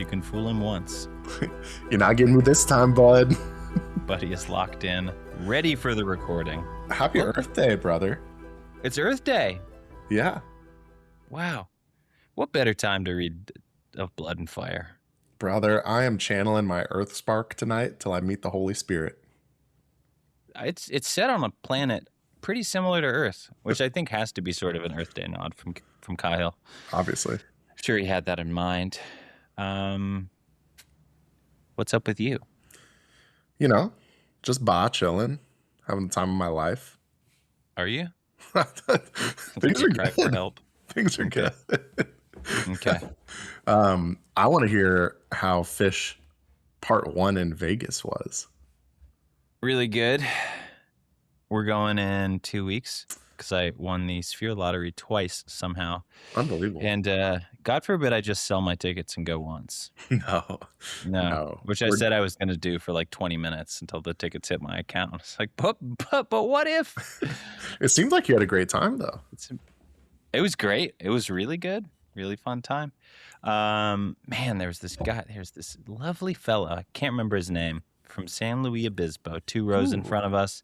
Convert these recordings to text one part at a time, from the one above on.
You can fool him once. You're not getting me this time, bud. Buddy is locked in, ready for the recording. Happy Earth Day, brother. It's Earth Day. Yeah. Wow. What better time to read of Blood and Fire? Brother, I am channeling my Earth spark tonight till I meet the Holy Spirit. It's set on a planet pretty similar to Earth, which I think has to be sort of an Earth Day nod from Cahill. Obviously. I'm sure he had that in mind. What's up with you? You know, just chilling, having the time of my life. Are you? Things are cry good. For help. Things are good. Okay. I want to hear how Fish Part 1 in Vegas was. Really good. We're going in 2 weeks because I won the Sphere Lottery twice somehow. Unbelievable. And God forbid I just sell my tickets and go once. No. Which I said I was going to do for like 20 minutes until the tickets hit my account. It's like, but what if? It seemed like you had a great time, though. It was great. It was really good. Really fun time. Man, there's this lovely fella. I can't remember his name. From San Luis Obispo, 2 rows in front of us.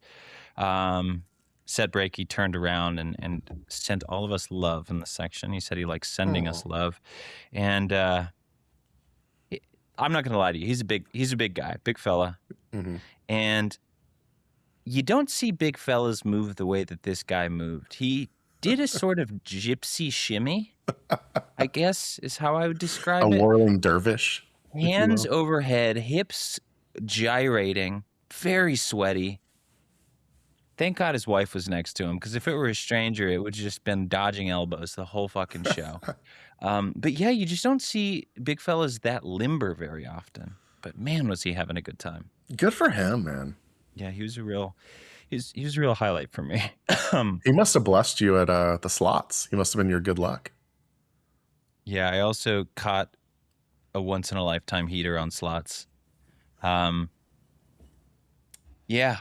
Set break, he turned around and sent all of us love in the section. He said he likes sending us love. And I'm not going to lie to you. He's a big guy, big fella. Mm-hmm. And you don't see big fellas move the way that this guy moved. He did a sort of gypsy shimmy, I guess is how I would describe it. A whirling dervish. Hands overhead, hips gyrating, very sweaty. Thank God his wife was next to him, because if it were a stranger, it would have just been dodging elbows the whole fucking show. But yeah, you just don't see big fellas that limber very often. But man, was he having a good time. Good for him, man. Yeah, he was a real highlight for me. He must have blessed you at the slots. He must have been your good luck. Yeah, I also caught a once-in-a-lifetime heater on slots. Yeah,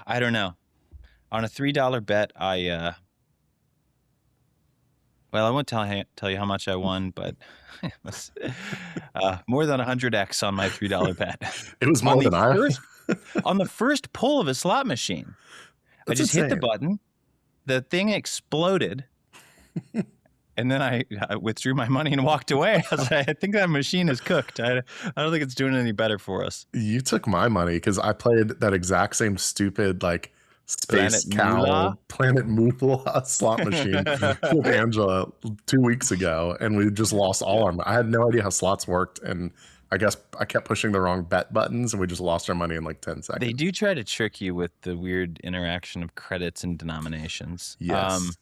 I don't know. On a $3 bet, I won't tell you how much I won, but it was more than 100x on my $3 bet. It was more than on the first pull of a slot machine. That's I just insane. hit the button, the thing exploded, and then I withdrew my money and walked away. I was like, I think that machine is cooked. I don't think it's doing any better for us. You took my money because I played that exact same stupid Space Planet Moolah slot machine with Angela 2 weeks ago, and we just lost all our money. I had no idea how slots worked, and I guess I kept pushing the wrong bet buttons, and we just lost our money in 10 seconds. They do try to trick you with the weird interaction of credits and denominations. Yes.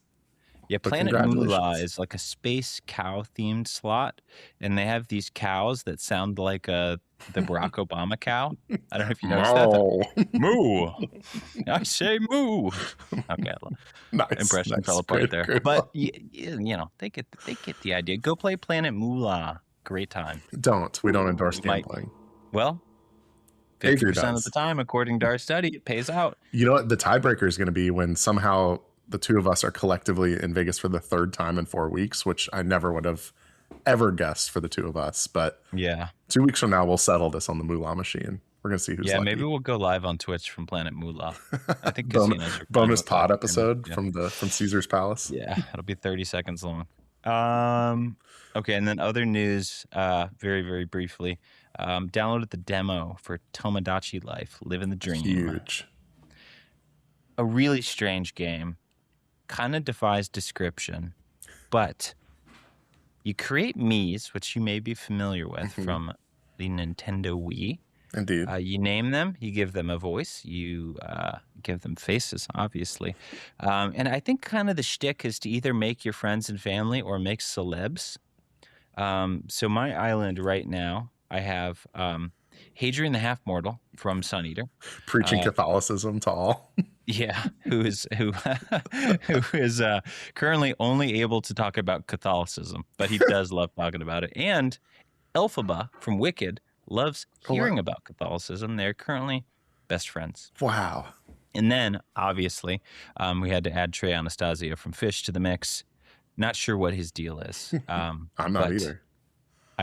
Yeah, Planet Moolah is like a space cow themed slot, and they have these cows that sound like the Barack Obama cow. I don't know if you noticed that. Moo. I say moo. Okay, nice. Impression fell apart there. But you know, they get the idea. Go play Planet Moolah. Great time. We don't endorse gambling. Well, 50% of the time, according to our study, it pays out. You know what? The tiebreaker is going to be when somehow the two of us are collectively in Vegas for the 3rd time in 4 weeks, which I never would have ever guessed for the two of us. But yeah, 2 weeks from now, we'll settle this on the Moolah machine. We're going to see who's lucky. Maybe we'll go live on Twitch from Planet Moolah. I think bonus pod episode from Caesar's Palace. Yeah, it'll be 30 seconds long. Okay, and then other news, very, very briefly. Downloaded the demo for Tomodachi Life, Living the Dream. Huge. A really strange game. Kind of defies description, but you create Miis, which you may be familiar with from the Nintendo Wii. Indeed. You name them, you give them a voice, you give them faces, obviously. And I think kind of the shtick is to either make your friends and family or make celebs. So my island right now, I have Hadrian the Half-Mortal from Sun Eater. Preaching Catholicism to all. Yeah, who is currently only able to talk about Catholicism, but he does love talking about it. And Elphaba from Wicked loves hearing about Catholicism. They're currently best friends. Wow. And then, obviously, we had to add Trey Anastasio from Fish to the mix. Not sure what his deal is. I'm not either.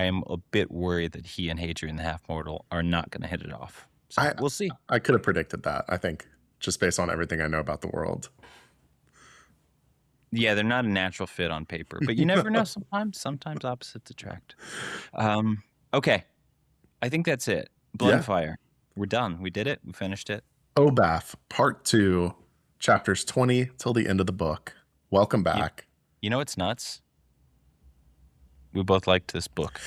I am a bit worried that he and Hadrian the Half Mortal are not going to hit it off. So we'll see. I could have predicted that, I think, just based on everything I know about the world. Yeah, they're not a natural fit on paper, but you never know. Sometimes opposites attract. Okay, I think that's it. Blood and Fire. We're done. We did it. We finished it. Obath, Part 2, chapters 20 till the end of the book. Welcome back. You know what's nuts? We both liked this book.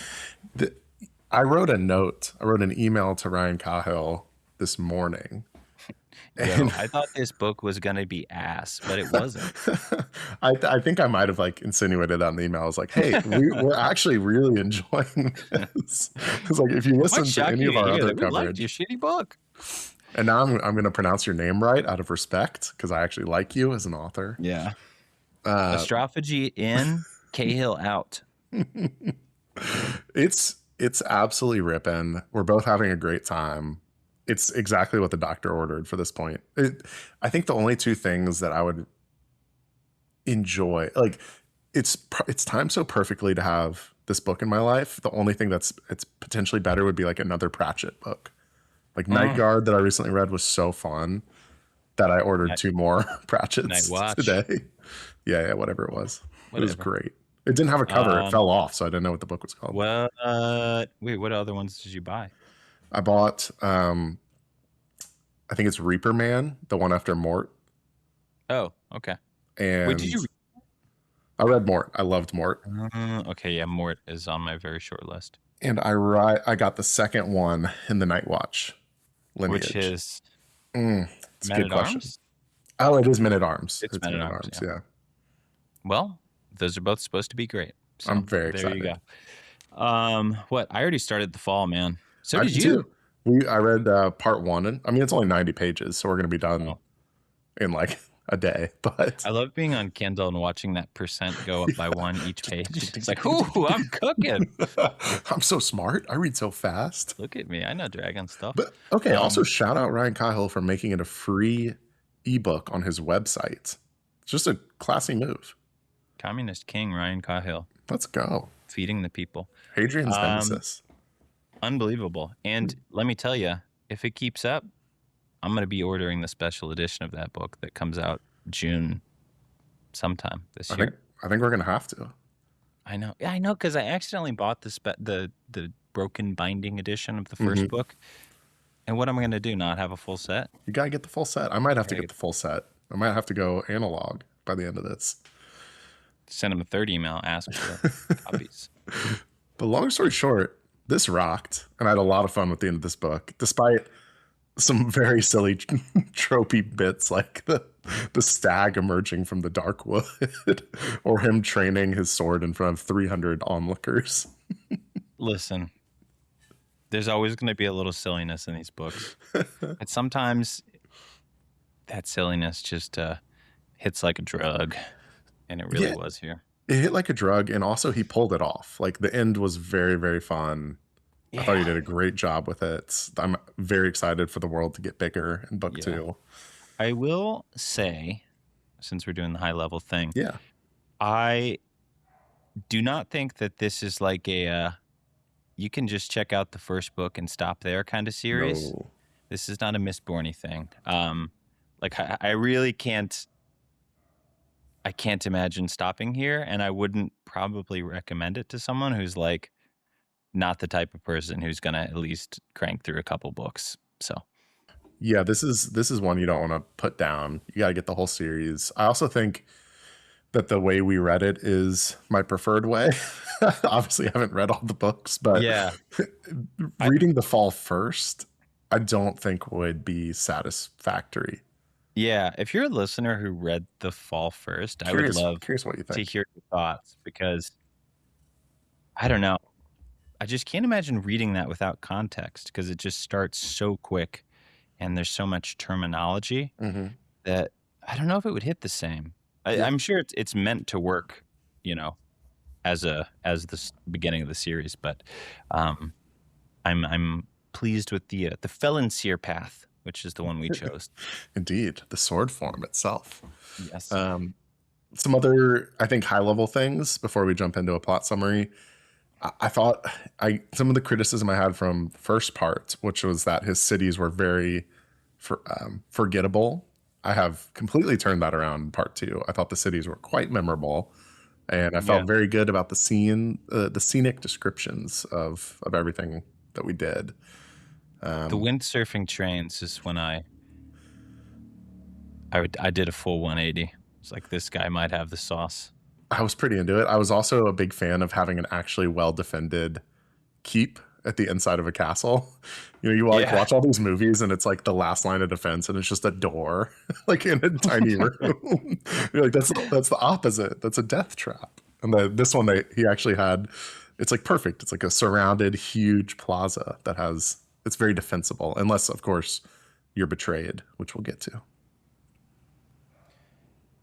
I wrote a note. I wrote an email to Ryan Cahill this morning. And I thought this book was going to be ass, but it wasn't. I think I might have like insinuated that in the email. I was like, hey, we're actually really enjoying this. Because like if you listen to any of our other coverage, your shitty book. And now I'm going to pronounce your name right out of respect because I actually like you as an author. Yeah. Astrophagy in, Cahill out. It's absolutely ripping. We're both having a great time. It's exactly what the doctor ordered for this point. I think the only two things that I would enjoy, like it's timed so perfectly to have this book in my life. The only thing it's potentially better would be like another Pratchett book. Like Night Guard that I recently read was so fun that I ordered 2 more Pratchett's today. Yeah, whatever it was. It was great. It didn't have a cover. It fell off, so I didn't know what the book was called. Wait, what other ones did you buy? I bought, I think it's Reaper Man, the one after Mort. Oh, okay. And wait, did you? I read Mort. I loved Mort. Okay, yeah, Mort is on my very short list. And I got the second one in the Night Watch lineage. Which is it's a good question. Arms? Oh, it is Men at Arms. It's Men at Arms, yeah. Well, those are both supposed to be great. So I'm very excited. There you go. What? I already started the fall, man. So did you. I read part 1. And I mean, it's only 90 pages, so we're going to be done in like a day. But I love being on Kindle and watching that percent go up by 1 each page. It's like, ooh, I'm cooking. I'm so smart. I read so fast. Look at me. I know dragon stuff. But okay, also shout out Ryan Cahill for making it a free ebook on his website. It's just a classy move. Communist King Ryan Cahill. Let's go. Feeding the people. Hadrian's nemesis. Unbelievable. And let me tell you, if it keeps up, I'm going to be ordering the special edition of that book that comes out June sometime this year. I think we're going to have to. I know. Yeah, I know, because I accidentally bought the broken binding edition of the first book. And what am I going to do? Not have a full set? You got to get the full set. I might have to get the full set. I might have to go analog by the end of this. Send him a third email, ask for copies. But long story short, this rocked, and I had a lot of fun with the end of this book, despite some very silly tropey bits like the stag emerging from the dark wood or him training his sword in front of 300 onlookers. Listen, there's always going to be a little silliness in these books. And sometimes that silliness just hits like a drug. And it really was here. It hit like a drug, and also he pulled it off. Like the end was very, very fun. Yeah. I thought he did a great job with it. I'm very excited for the world to get bigger in book 2. I will say, since we're doing the high level thing, I do not think that this is like a you can just check out the first book and stop there kind of series. No. This is not a Mistborny thing. Like I really can't. I can't imagine stopping here, and I wouldn't probably recommend it to someone who's like not the type of person who's going to at least crank through a couple books. So, yeah, this is one you don't want to put down. You got to get the whole series. I also think that the way we read it is my preferred way. Obviously, I haven't read all the books, but reading the fall first, I don't think would be satisfactory. Yeah, if you're a listener who read the fall first, I would love what you think. To hear your thoughts, because I don't know. I just can't imagine reading that without context, because it just starts so quick and there's so much terminology that I don't know if it would hit the same. I'm sure it's meant to work, you know, as the beginning of the series, but I'm pleased with the Felonseer path, which is the one we chose. Indeed, the sword form itself. Yes. Some other, I think, high-level things before we jump into a plot summary. I thought some of the criticism I had from the first part, which was that his cities were very forgettable. I have completely turned that around in part 2. I thought the cities were quite memorable, and I felt very good about the scenic descriptions of everything that we did. The windsurfing trains is when I did a full 180. It's like, this guy might have the sauce. I was pretty into it. I was also a big fan of having an actually well-defended keep at the inside of a castle. You know, you watch all these movies and it's like the last line of defense and it's just a door like in a tiny room. You're like, that's the opposite. That's a death trap. And this one, he actually had, it's like perfect. It's like a surrounded huge plaza that it's very defensible, unless of course you're betrayed, which we'll get to.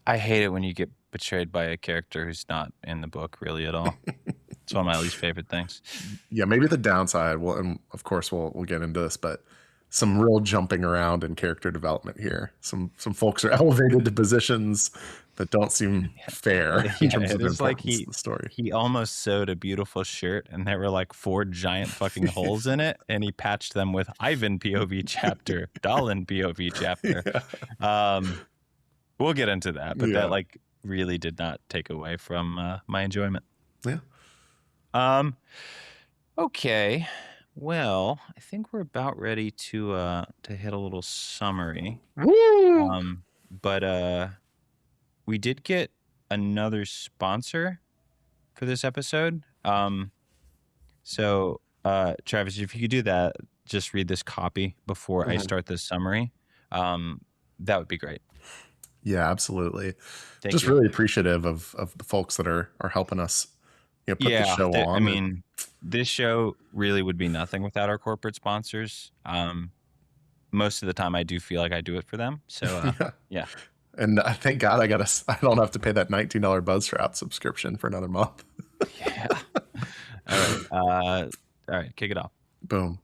I hate it when you get betrayed by a character who's not in the book really at all. It's one of my least favorite things. Yeah, maybe the downside, well, and of course we'll get into this, but some real jumping around in character development here. Some folks are elevated to positions that don't seem fair in terms of the importance of the story. He almost sewed a beautiful shirt and there were like 4 giant fucking holes in it, and he patched them with Ivan POV chapter, Dalin POV chapter. Yeah. We'll get into that, but that like really did not take away from my enjoyment. Yeah. Okay. Well, I think we're about ready to hit a little summary. Woo! But we did get another sponsor for this episode. So Travis, if you could do that, just read this copy before I start this summary. That would be great. Yeah, absolutely. Just really appreciative of the folks that are helping us, put the show on. I mean, this show really would be nothing without our corporate sponsors. Most of the time I do feel like I do it for them. So yeah. And thank God I don't have to pay that $19 Buzzsprout subscription for another month. Yeah. All right, kick it off. Boom.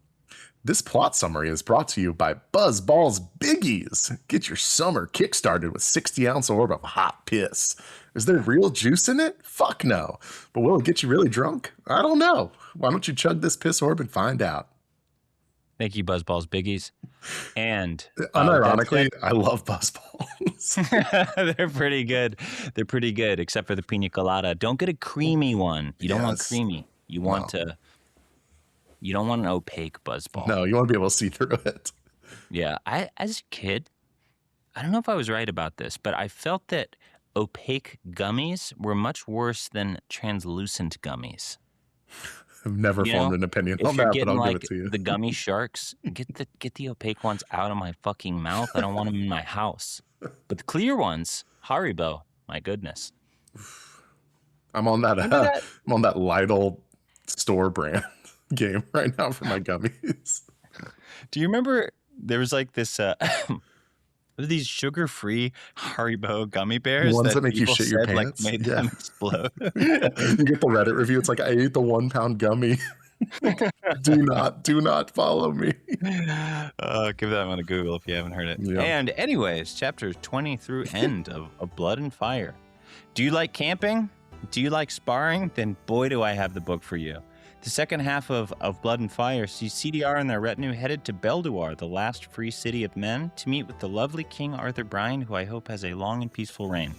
This plot summary is brought to you by BuzzBallz Biggies. Get your summer kickstarted with 60-ounce orb of hot piss. Is there real juice in it? Fuck no. But will it get you really drunk? I don't know. Why don't you chug this piss orb and find out? Thank you, BuzzBallz Biggies. And unironically, I love BuzzBallz. They're pretty good. They're pretty good, except for the pina colada. Don't get a creamy one. You don't want creamy. You want You don't want an opaque buzzball. No, you want to be able to see through it. Yeah. As a kid, I don't know if I was right about this, but I felt that opaque gummies were much worse than translucent gummies. I've never formed an opinion on that, but I'll give it to you. The gummy sharks, get the opaque ones out of my fucking mouth. I don't want them in my house. But the clear ones, Haribo, my goodness. I'm on that. I'm on that Lidl store brand game right now for my gummies. Do you remember there was like this these sugar-free Haribo gummy bears, ones that make you shit your pants, like made them explode? You get the Reddit review. It's like, I ate the 1-pound gummy. do not follow me. Give that one a Google if you haven't heard it. Yeah. And anyways, chapters 20 through end of Blood and Fire. Do you like camping? Do you like sparring? Then boy, do I have the book for you. The second half of Blood and Fire sees CDR and their retinue headed to Belduar, the last free city of men, to meet with the lovely King Arthur Bryan, who I hope has a long and peaceful reign.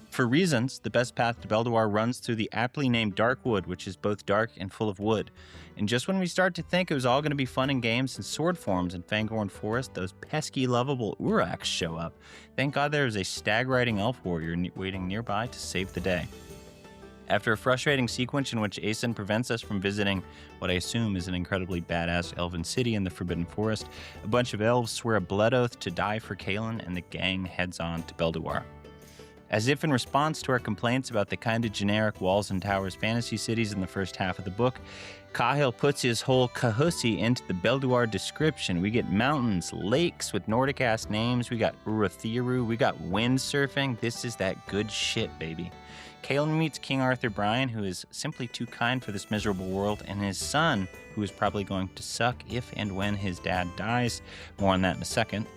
For reasons, the best path to Belduar runs through the aptly named Darkwood, which is both dark and full of wood. And just when we start to think it was all going to be fun and games and sword forms in Fangorn Forest, those pesky, lovable Uraks show up. Thank God there is a stag-riding elf warrior waiting nearby to save the day. After a frustrating sequence in which Aeson prevents us from visiting what I assume is an incredibly badass elven city in the Forbidden Forest, a bunch of elves swear a blood oath to die for Cahill, and the gang heads on to Belduar. As if in response to our complaints about the kind of generic walls and towers fantasy cities in the first half of the book, Cahill puts his whole Cahusi into the Belduar description. We get mountains, lakes with Nordic-ass names, we got Urathiru, we got windsurfing. This is that good shit, baby. Cahill meets King Arthur Bryan, who is simply too kind for this miserable world, and his son, who is probably going to suck if and when his dad dies. More on that in a second.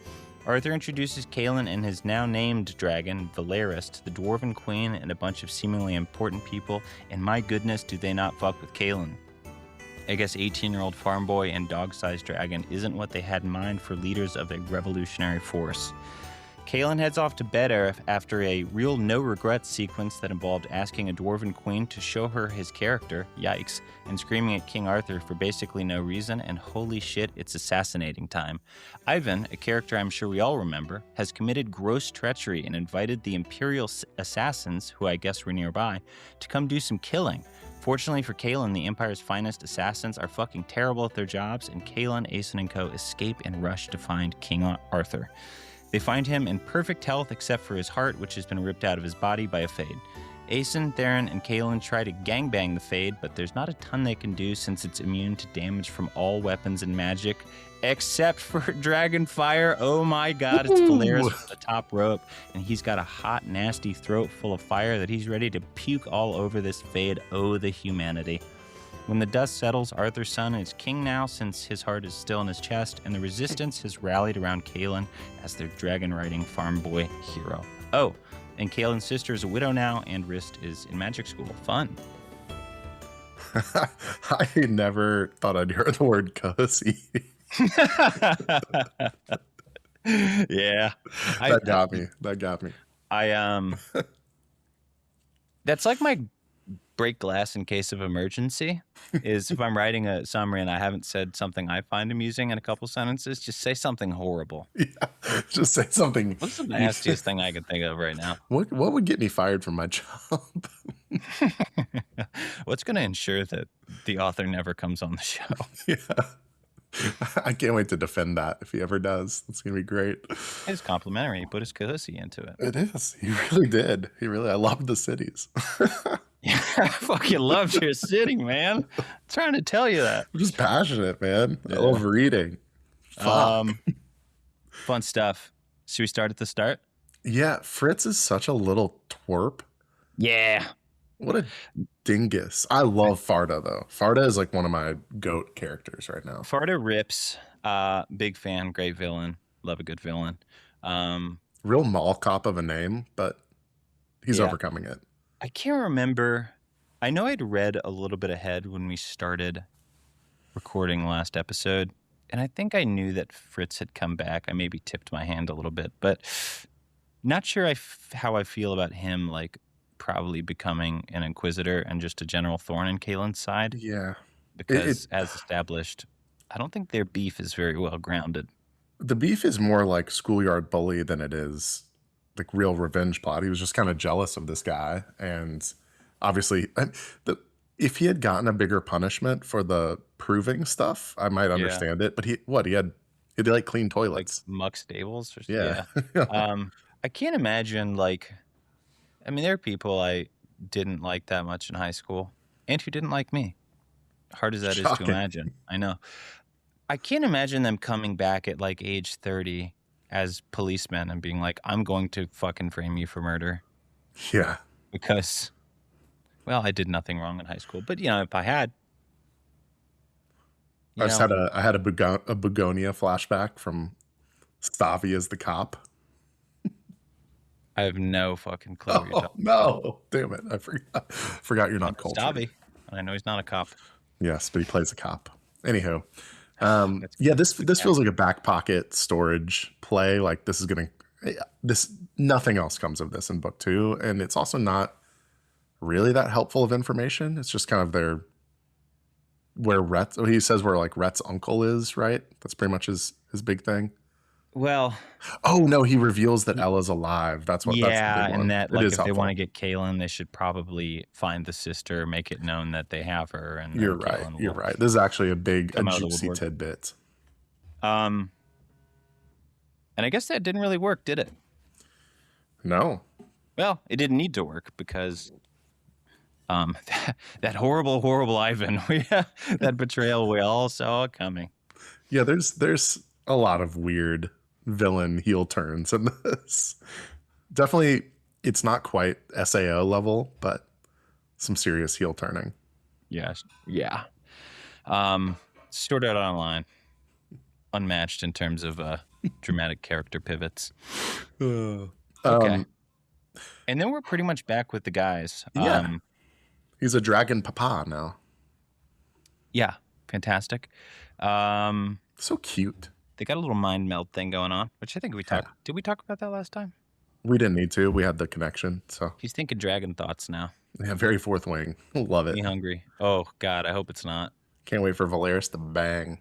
Arthur introduces Cahill and his now-named dragon, Valeris, to the Dwarven Queen and a bunch of seemingly important people, and my goodness, do they not fuck with Cahill. I guess 18-year-old farm boy and dog-sized dragon isn't what they had in mind for leaders of a revolutionary force. Cahill heads off to bed after a real no-regrets sequence that involved asking a Dwarven Queen to show her his character, yikes, and screaming at King Arthur for basically no reason, and holy shit, it's assassinating time. Ivan, a character I'm sure we all remember, has committed gross treachery and invited the Imperial assassins, who I guess were nearby, to come do some killing. Fortunately for Cahill, the Empire's finest assassins are fucking terrible at their jobs, and Cahill, Aeson, and co. escape and rush to find King Arthur. They find him in perfect health except for his heart, which has been ripped out of his body by a Fade. Aeson, Theron, and Cahill try to gangbang the Fade, but there's not a ton they can do since it's immune to damage from all weapons and magic, except for Dragon Fire. Oh my god, it's Valeris from the top rope, and he's got a hot, nasty throat full of fire that he's ready to puke all over this Fade. Oh, the humanity. When the dust settles, Arthur's son is king now since his heart is still in his chest, and the resistance has rallied around Cahill as their dragon-riding farm boy hero. Oh, and Cahill's sister is a widow now, and Rist is in magic school. Fun. I never thought I'd hear the word cozy. Yeah. That got me. That's like my break glass in case of emergency is if I'm writing a summary and I haven't said something I find amusing in a couple sentences, just say something horrible. Yeah, just say something. What's the nastiest thing I can think of right now? What would get me fired from my job? What's going to ensure that the author never comes on the show? Yeah. I can't wait to defend that if he ever does. It's going to be great. It's complimentary. He put his cozy into it. It is. He really did. I loved the cities. Yeah, I fucking loved your city, man. I'm trying to tell you that. I'm just passionate, man. Yeah. I love reading. Fun stuff. Should we start at the start? Yeah, Fritz is such a little twerp. Yeah. What a dingus. I love Farda, though. Farda is like one of my GOAT characters right now. Farda rips. Big fan, great villain. Love a good villain. Real mall cop of a name, but he's overcoming it. I can't remember. I know I'd read a little bit ahead when we started recording the last episode, and I think I knew that Fritz had come back. I maybe tipped my hand a little bit, but not sure how I feel about him, like, probably becoming an Inquisitor and just a general thorn in Cahill's side. Yeah. Because, as established, I don't think their beef is very well grounded. The beef is more like schoolyard bully than it is like real revenge plot. He was just kind of jealous of this guy, and obviously, if he had gotten a bigger punishment for the proving stuff, I might understand it. But he had like clean toilets, like muck stables. Yeah. I can't imagine there are people I didn't like that much in high school, and who didn't like me. Hard as that is to imagine, I know. I can't imagine them coming back at like age 30. As policemen and being like, I'm going to fucking frame you for murder. Yeah. Because, well, I did nothing wrong in high school. But, if I had. I had a Begonia flashback from Stavi as the cop. I have no fucking clue what you're talking about. Damn it. I forgot you're not cultured. Stavi. I know he's not a cop. Yes, but he plays a cop. Anywho. This feels like a back pocket storage play. Like nothing else comes of this in book 2, and it's also not really that helpful of information. It's just kind of he says where like Rhett's uncle is, right? That's pretty much his big thing. Well, oh no, he reveals that Ella's alive. That's what. Yeah, that's the big one. And that if helpful. They want to get Cahill, they should probably find the sister, make it known that they have her. And you're right. You're right. This is actually a juicy tidbit. And I guess that didn't really work, did it? No. Well, it didn't need to work because that horrible, horrible Ivan, that betrayal we all saw coming. Yeah, there's a lot of weird villain heel turns in this. Definitely, it's not quite SAO level, but some serious heel turning. Yes. Stored out online. Unmatched in terms of dramatic character pivots. Uh, Okay. And then we're pretty much back with the guys. Yeah. He's a dragon papa now. Yeah. Fantastic. So cute. They got a little mind meld thing going on, which I think we talked. Did we talk about that last time? We didn't need to. We had the connection. So He's thinking dragon thoughts now. yeah, very fourth wing. Love it. Me hungry. Oh God, I hope it's not. Can't wait for Valeris to bang.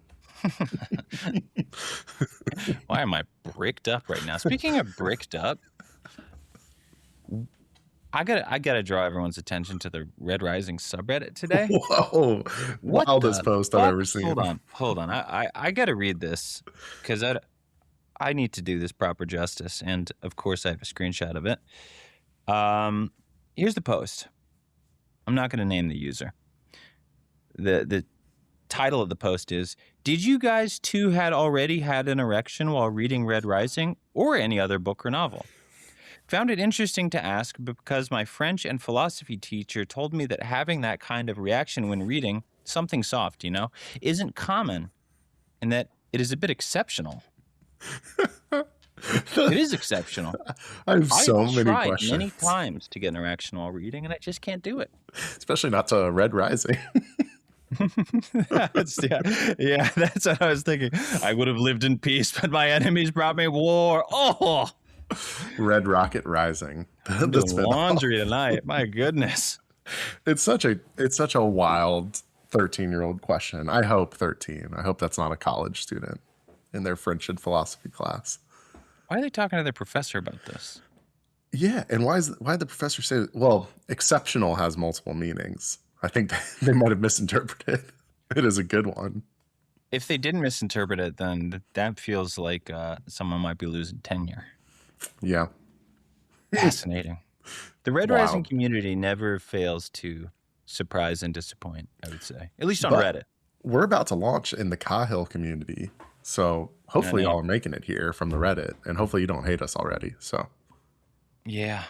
Why am I bricked up right now? Speaking of bricked up, I gotta draw everyone's attention to the Red Rising subreddit today. Whoa! Wildest post I've ever seen. Hold on. I gotta read this because I need to do this proper justice, and of course I have a screenshot of it. Here's the post. I'm not gonna name the user. The title of the post is, "Did you guys too had already had an erection while reading Red Rising or any other book or novel? Found it interesting to ask because my French and philosophy teacher told me that having that kind of reaction when reading something soft, isn't common and that it is a bit exceptional." It is exceptional. I have so many tried questions. many times to get an erection while reading, and I just can't do it. Especially not to Red Rising. That's what I was thinking. I would have lived in peace, but my enemies brought me war. Oh, Red Rocket Rising. I'm doing laundry tonight. My goodness. It's such a wild 13-year-old question. I hope 13. I hope that's not a college student in their French and philosophy class. Why are they talking to their professor about this? Yeah, and why the professor say, well, exceptional has multiple meanings. I think they might have misinterpreted. It is a good one. If they didn't misinterpret it, then that feels like someone might be losing tenure. Yeah. Fascinating. The Red Rising community never fails to surprise and disappoint, I would say. At least on Reddit. We're about to launch in the Cahill community. So hopefully y'all are making it here from the Reddit. And hopefully you don't hate us already. So yeah.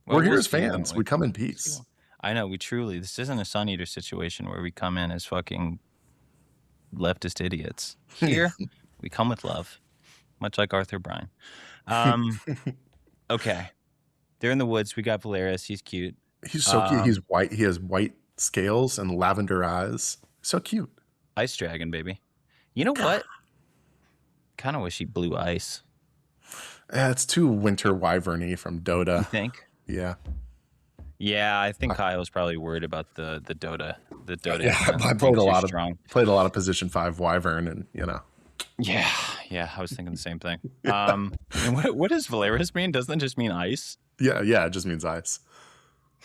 Well, we're here as fans. We come in peace. I know. This isn't a Sun Eater situation where we come in as fucking leftist idiots. Here, we come with love. Much like Arthur Bryan. Okay. They're in the woods. We got Valeris. He's cute. He's so cute. He's white. He has white scales and lavender eyes. So cute. Ice dragon, baby. You know what? Kind of wish he blew ice. It's too winter wyvern-y from Dota. You think? Yeah. Yeah, I think Kyle was probably worried about the Dota. The Dota. Yeah, I played a lot of position 5 wyvern, and Yeah, I was thinking the same thing. And what does Valeris mean? Doesn't it just mean ice? Yeah, it just means ice.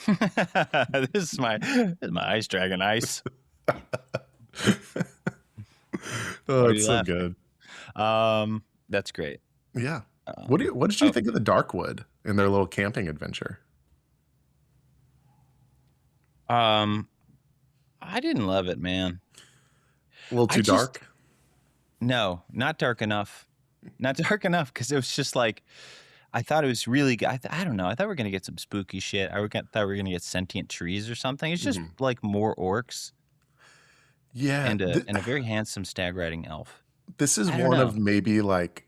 This is my ice dragon ice. Oh, it's so good. That's great. Yeah. What did you think of the Darkwood in their little camping adventure? I didn't love it, man. A little too dark? No, not dark enough. Not dark enough, because it was just like, I thought it was really good. I don't know. I thought we were going to get some spooky shit. I thought we were going to get sentient trees or something. It's just like more orcs. Yeah. And a very handsome stag riding elf. This is one of maybe like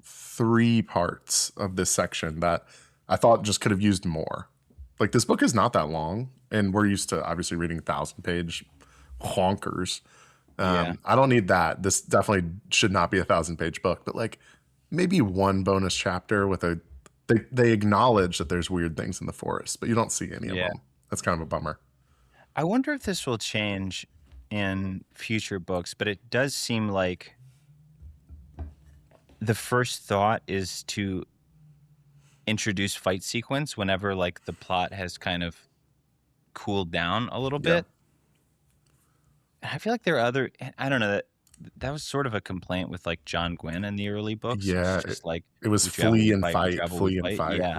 3 parts of this section that I thought just could have used more. Like, this book is not that long, and we're used to obviously reading 1,000-page honkers. I don't need that. This definitely should not be a 1,000-page book, but like maybe one bonus chapter with they acknowledge that there's weird things in the forest, but you don't see any of them. That's kind of a bummer. I wonder if this will change in future books, but it does seem like the first thought is to introduce fight sequence whenever like the plot has kind of cooled down a little bit. I feel like there are I don't know, that was sort of a complaint with like John Gwynn in the early books. Yeah, it was flee and fight. Yeah.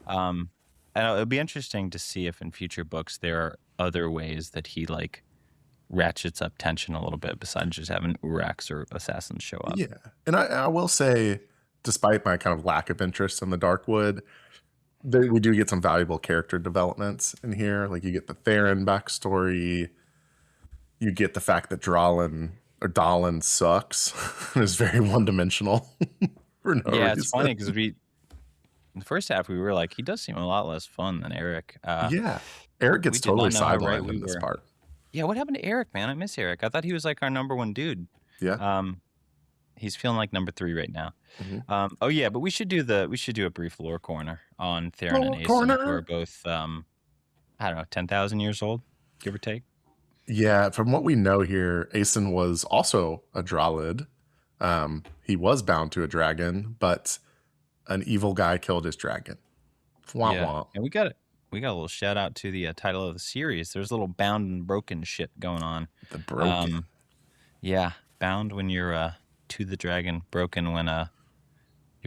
And it'll be interesting to see if in future books there are other ways that he like ratchets up tension a little bit besides just having Uraks or assassins show up. Yeah, and I will say, despite my kind of lack of interest in the Darkwood, we do get some valuable character developments in here. Like, you get the Theron backstory. You get the fact that Dalin sucks and is very one-dimensional. for no Yeah, it's reason. funny because in the first half, we were like, he does seem a lot less fun than Eric. Yeah. Eric We gets did totally not know how right sidelined we in this were. part. Yeah, what happened to Eric, man? I miss Eric. I thought he was like our number one dude. Yeah. He's feeling like number 3 right now. Mm-hmm. Oh yeah, but we should do a brief lore corner on Theron and Lore Aeson, who are corner. both I don't know, 10,000 years old, give or take. Yeah, from what we know here, Aeson was also a Dralid. He was bound to a dragon, but an evil guy killed his dragon. Wah Yeah, wah. and we got a little shout out to the title of the series. There's a little bound and broken shit going on. The broken. Yeah, bound when you're to the dragon, broken when your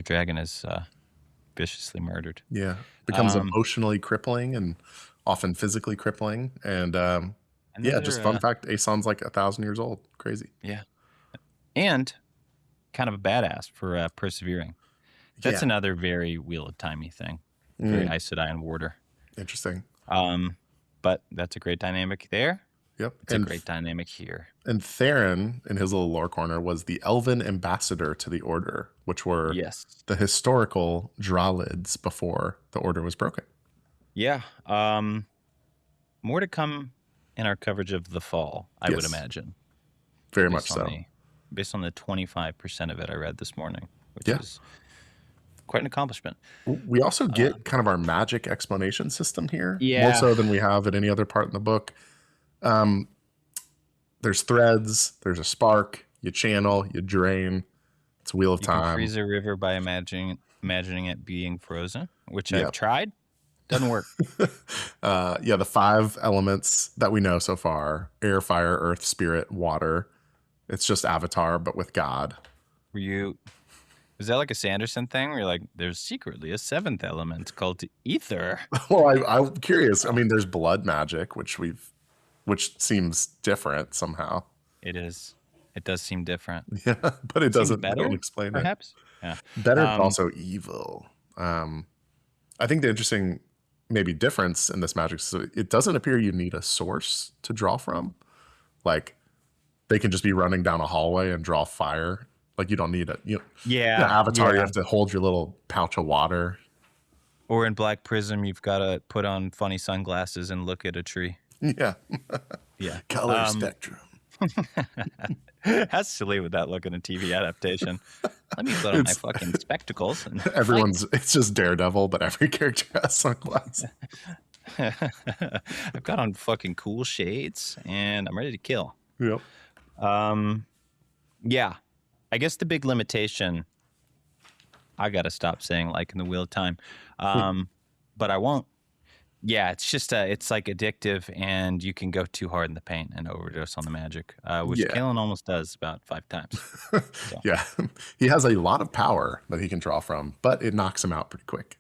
dragon is viciously murdered. Yeah, becomes emotionally crippling and often physically crippling. And yeah, just fun fact: Aeson's like 1,000 years old. Crazy. Yeah, and kind of a badass for persevering. That's another very Wheel of Timey thing. Very Aes Sedai and Warder. Interesting. But that's a great dynamic there. Yep. It's a great dynamic here. And Theron, in his little lore corner, was the elven ambassador to the Order, which were the historical Dralids before the Order was broken. Yeah. More to come in our coverage of The Fall, I would imagine. Very much so. Based on the 25% of it I read this morning, which is quite an accomplishment. We also get kind of our magic explanation system here, more more so than we have at any other part in the book. There's threads, there's a spark, you channel, you drain. It's Wheel of Time. You can freeze a river by imagining it being frozen, which I've tried. Doesn't work. The 5 elements that we know so far: air, fire, earth, spirit, water. It's just Avatar, but with God. Was that like a Sanderson thing where you're like, there's secretly a 7th element called ether? Well, I'm curious. I mean, there's blood magic, which seems different somehow. It is. It does seem different. Yeah, but it doesn't. Better, don't explain perhaps? It. Yeah. Better, but also evil. I think the interesting maybe difference in this magic is it doesn't appear you need a source to draw from. Like, they can just be running down a hallway and draw fire. Like, you don't need it. Avatar, you have to hold your little pouch of water. Or in Black Prism, you've got to put on funny sunglasses and look at a tree. Yeah. Yeah. Color spectrum. That's silly with that look in a TV adaptation. Let me put on my fucking spectacles. And it's just Daredevil, but every character has sunglasses. I've got on fucking cool shades and I'm ready to kill. Yep. Yeah. I guess the big limitation, I got to stop saying like in the Wheel of Time, but I won't. Yeah, it's just it's like addictive, and you can go too hard in the paint and overdose on the magic, which Cahill almost does about 5 times. So. Yeah, he has a lot of power that he can draw from, but it knocks him out pretty quick.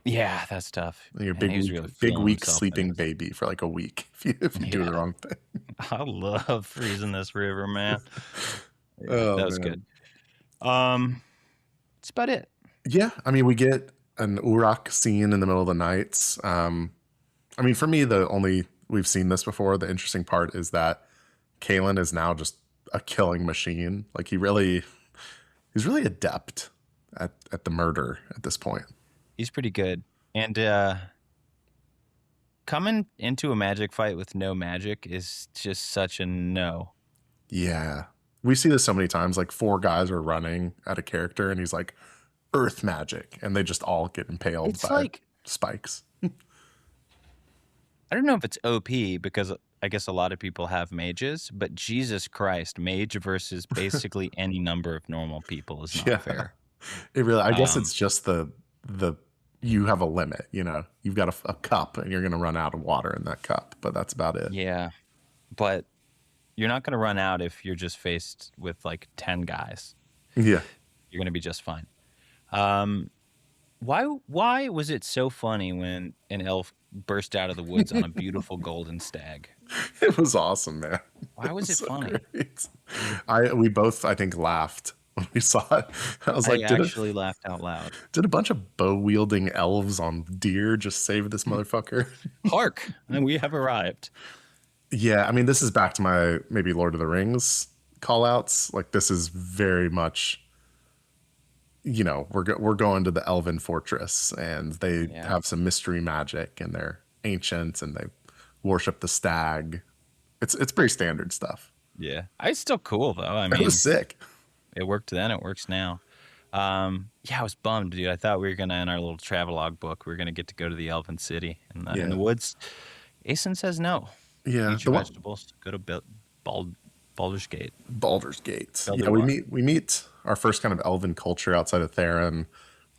Yeah, that's tough. You're big weak sleeping baby for like a week if you do the wrong thing. I love freezing this river, man. That was good. That's about it. Yeah, I mean, we get an Uruk scene in the middle of the night. I mean, for me, we've seen this before. The interesting part is that Kaelin is now just a killing machine. Like, he's really adept at the murder at this point. He's pretty good. And coming into a magic fight with no magic is just such a no. Yeah. We see this so many times. Like, 4 guys are running at a character, and he's like, earth magic, and they just all get impaled by spikes. I don't know if it's OP, because I guess a lot of people have mages, but Jesus Christ, mage versus basically any number of normal people is not fair. It really, I guess it's just the you have a limit, you've got a cup and you're going to run out of water in that cup, but that's about it. Yeah. But you're not going to run out if you're just faced with like 10 guys. Yeah. You're going to be just fine. Why was it so funny when an elf burst out of the woods on a beautiful golden stag? It was awesome, man. Why was it so funny? Great. We both, I think, laughed when we saw it. I was like, actually laughed out loud. Did a bunch of bow-wielding elves on deer just save this motherfucker? Hark, and we have arrived. Yeah, I mean, this is back to my maybe Lord of the Rings call-outs. Like, this is very much we're going to the Elven fortress, and they Yeah. have some mystery magic, and they're ancient, and they worship the stag. It's pretty standard stuff. Yeah. It's still cool though. I It was mean, sick. it worked then, it works now. Yeah, I was bummed, dude. I thought we were gonna, in our little travelogue book, we were gonna get to go to the Elven City in the woods. Asen says no. Yeah, Eat your vegetables. Go to Baldur's Gate. Baldur's Gate. Yeah, Belderwar. we meet our first kind of Elven culture outside of Theron.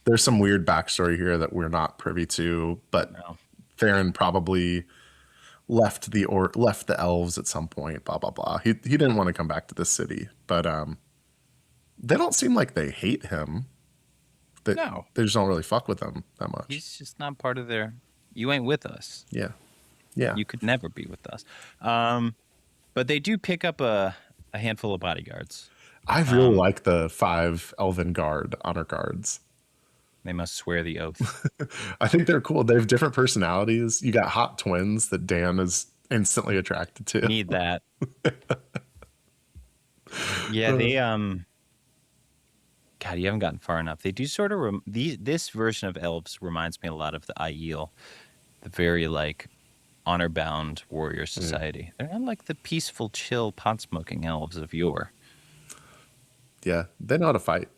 There's some weird backstory here that we're not privy to, but No. Theron probably left the elves at some point. Blah blah blah. He didn't want to come back to this city, but they don't seem like they hate him. No. They just don't really fuck with him that much. He's just not part of their. You ain't with us. Yeah. Yeah. You could never be with us. But they do pick up a handful of bodyguards. I really like the 5 Elven honor guards. They must swear the oath. I think they're cool. They have different personalities. You got hot twins that Dan is instantly attracted to. Need that. Yeah, they God, you haven't gotten far enough. They do sort of this version of elves reminds me a lot of the Aiel, the very like honor-bound warrior society. They're not like the peaceful, chill, pot-smoking elves of yore. Yeah, they know how to fight.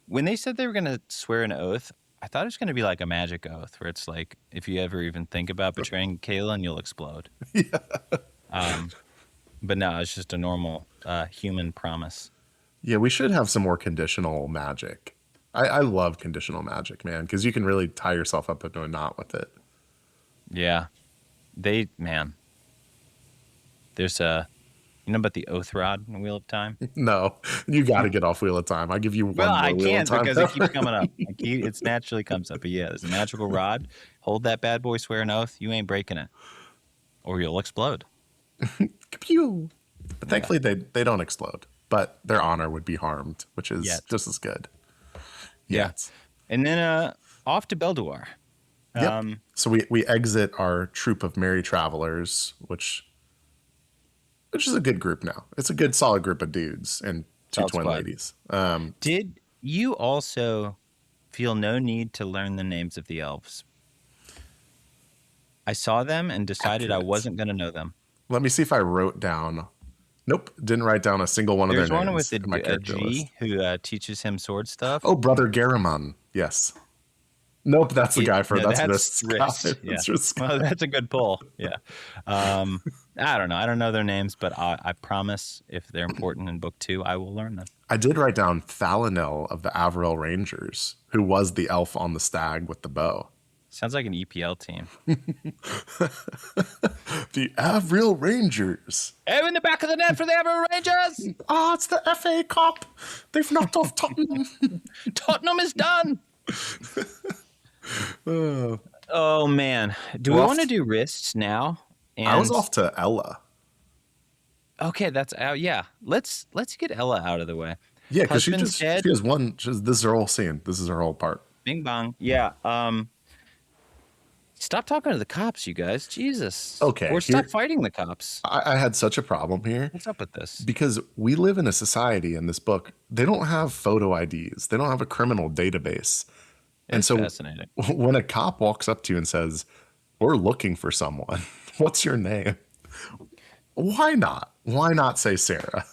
When they said they were going to swear an oath, I thought it was going to be like a magic oath, where it's like, if you ever even think about betraying Cahill, you'll explode. Yeah. But no, it's just a normal human promise. Yeah, we should have some more conditional magic. I love conditional magic, man, because you can really tie yourself up into a knot with it. Yeah. There's you know about the oath rod in Wheel of Time? No, you got to get off Wheel of Time. I give you one. Well, more I Wheel can't of Time. because it keeps coming up. It naturally comes up. But yeah, there's a magical rod. Hold that bad boy, swear an oath. You ain't breaking it, or you'll explode. Pew. But thankfully, they don't explode. But their honor would be harmed, which is just as good. Yeah. And then off to Belderwar. Yep. So we exit our troop of merry travelers, which is a good group now. It's a good, solid group of dudes and 2 twin ladies. Did you also feel no need to learn the names of the elves? I saw them and decided I wasn't going to know them. Let me see if I wrote down. Nope, didn't write down a single one of their names. There's one with a G who teaches him sword stuff. Oh, Brother Garamon. Yes. Nope, that's the guy for that's Wrist. Yeah. Well, that's a good pull. Yeah. I don't know. I don't know their names, but I promise if they're important in book 2, I will learn them. I did write down Thalanel of the Avril Rangers, who was the elf on the stag with the bow. Sounds like an EPL team. The Avril Rangers. Oh, in the back of the net for the Avril Rangers. It's the FA Cup. They've knocked off Tottenham. Tottenham is done. Oh man, do we want to do wrists now? I was off to Ella. Okay, that's out. Yeah, let's get Ella out of the way. Yeah, because she has one. This is her whole scene. This is her whole part. Bing bong. Yeah. Stop talking to the cops, you guys. Jesus. Okay. Or stop fighting the cops. I had such a problem here. What's up with this? Because we live in a society in this book. They don't have photo IDs. They don't have a criminal database. And so fascinating. When a cop walks up to you and says, "We're looking for someone. What's your name?" Why not? Why not say Sarah?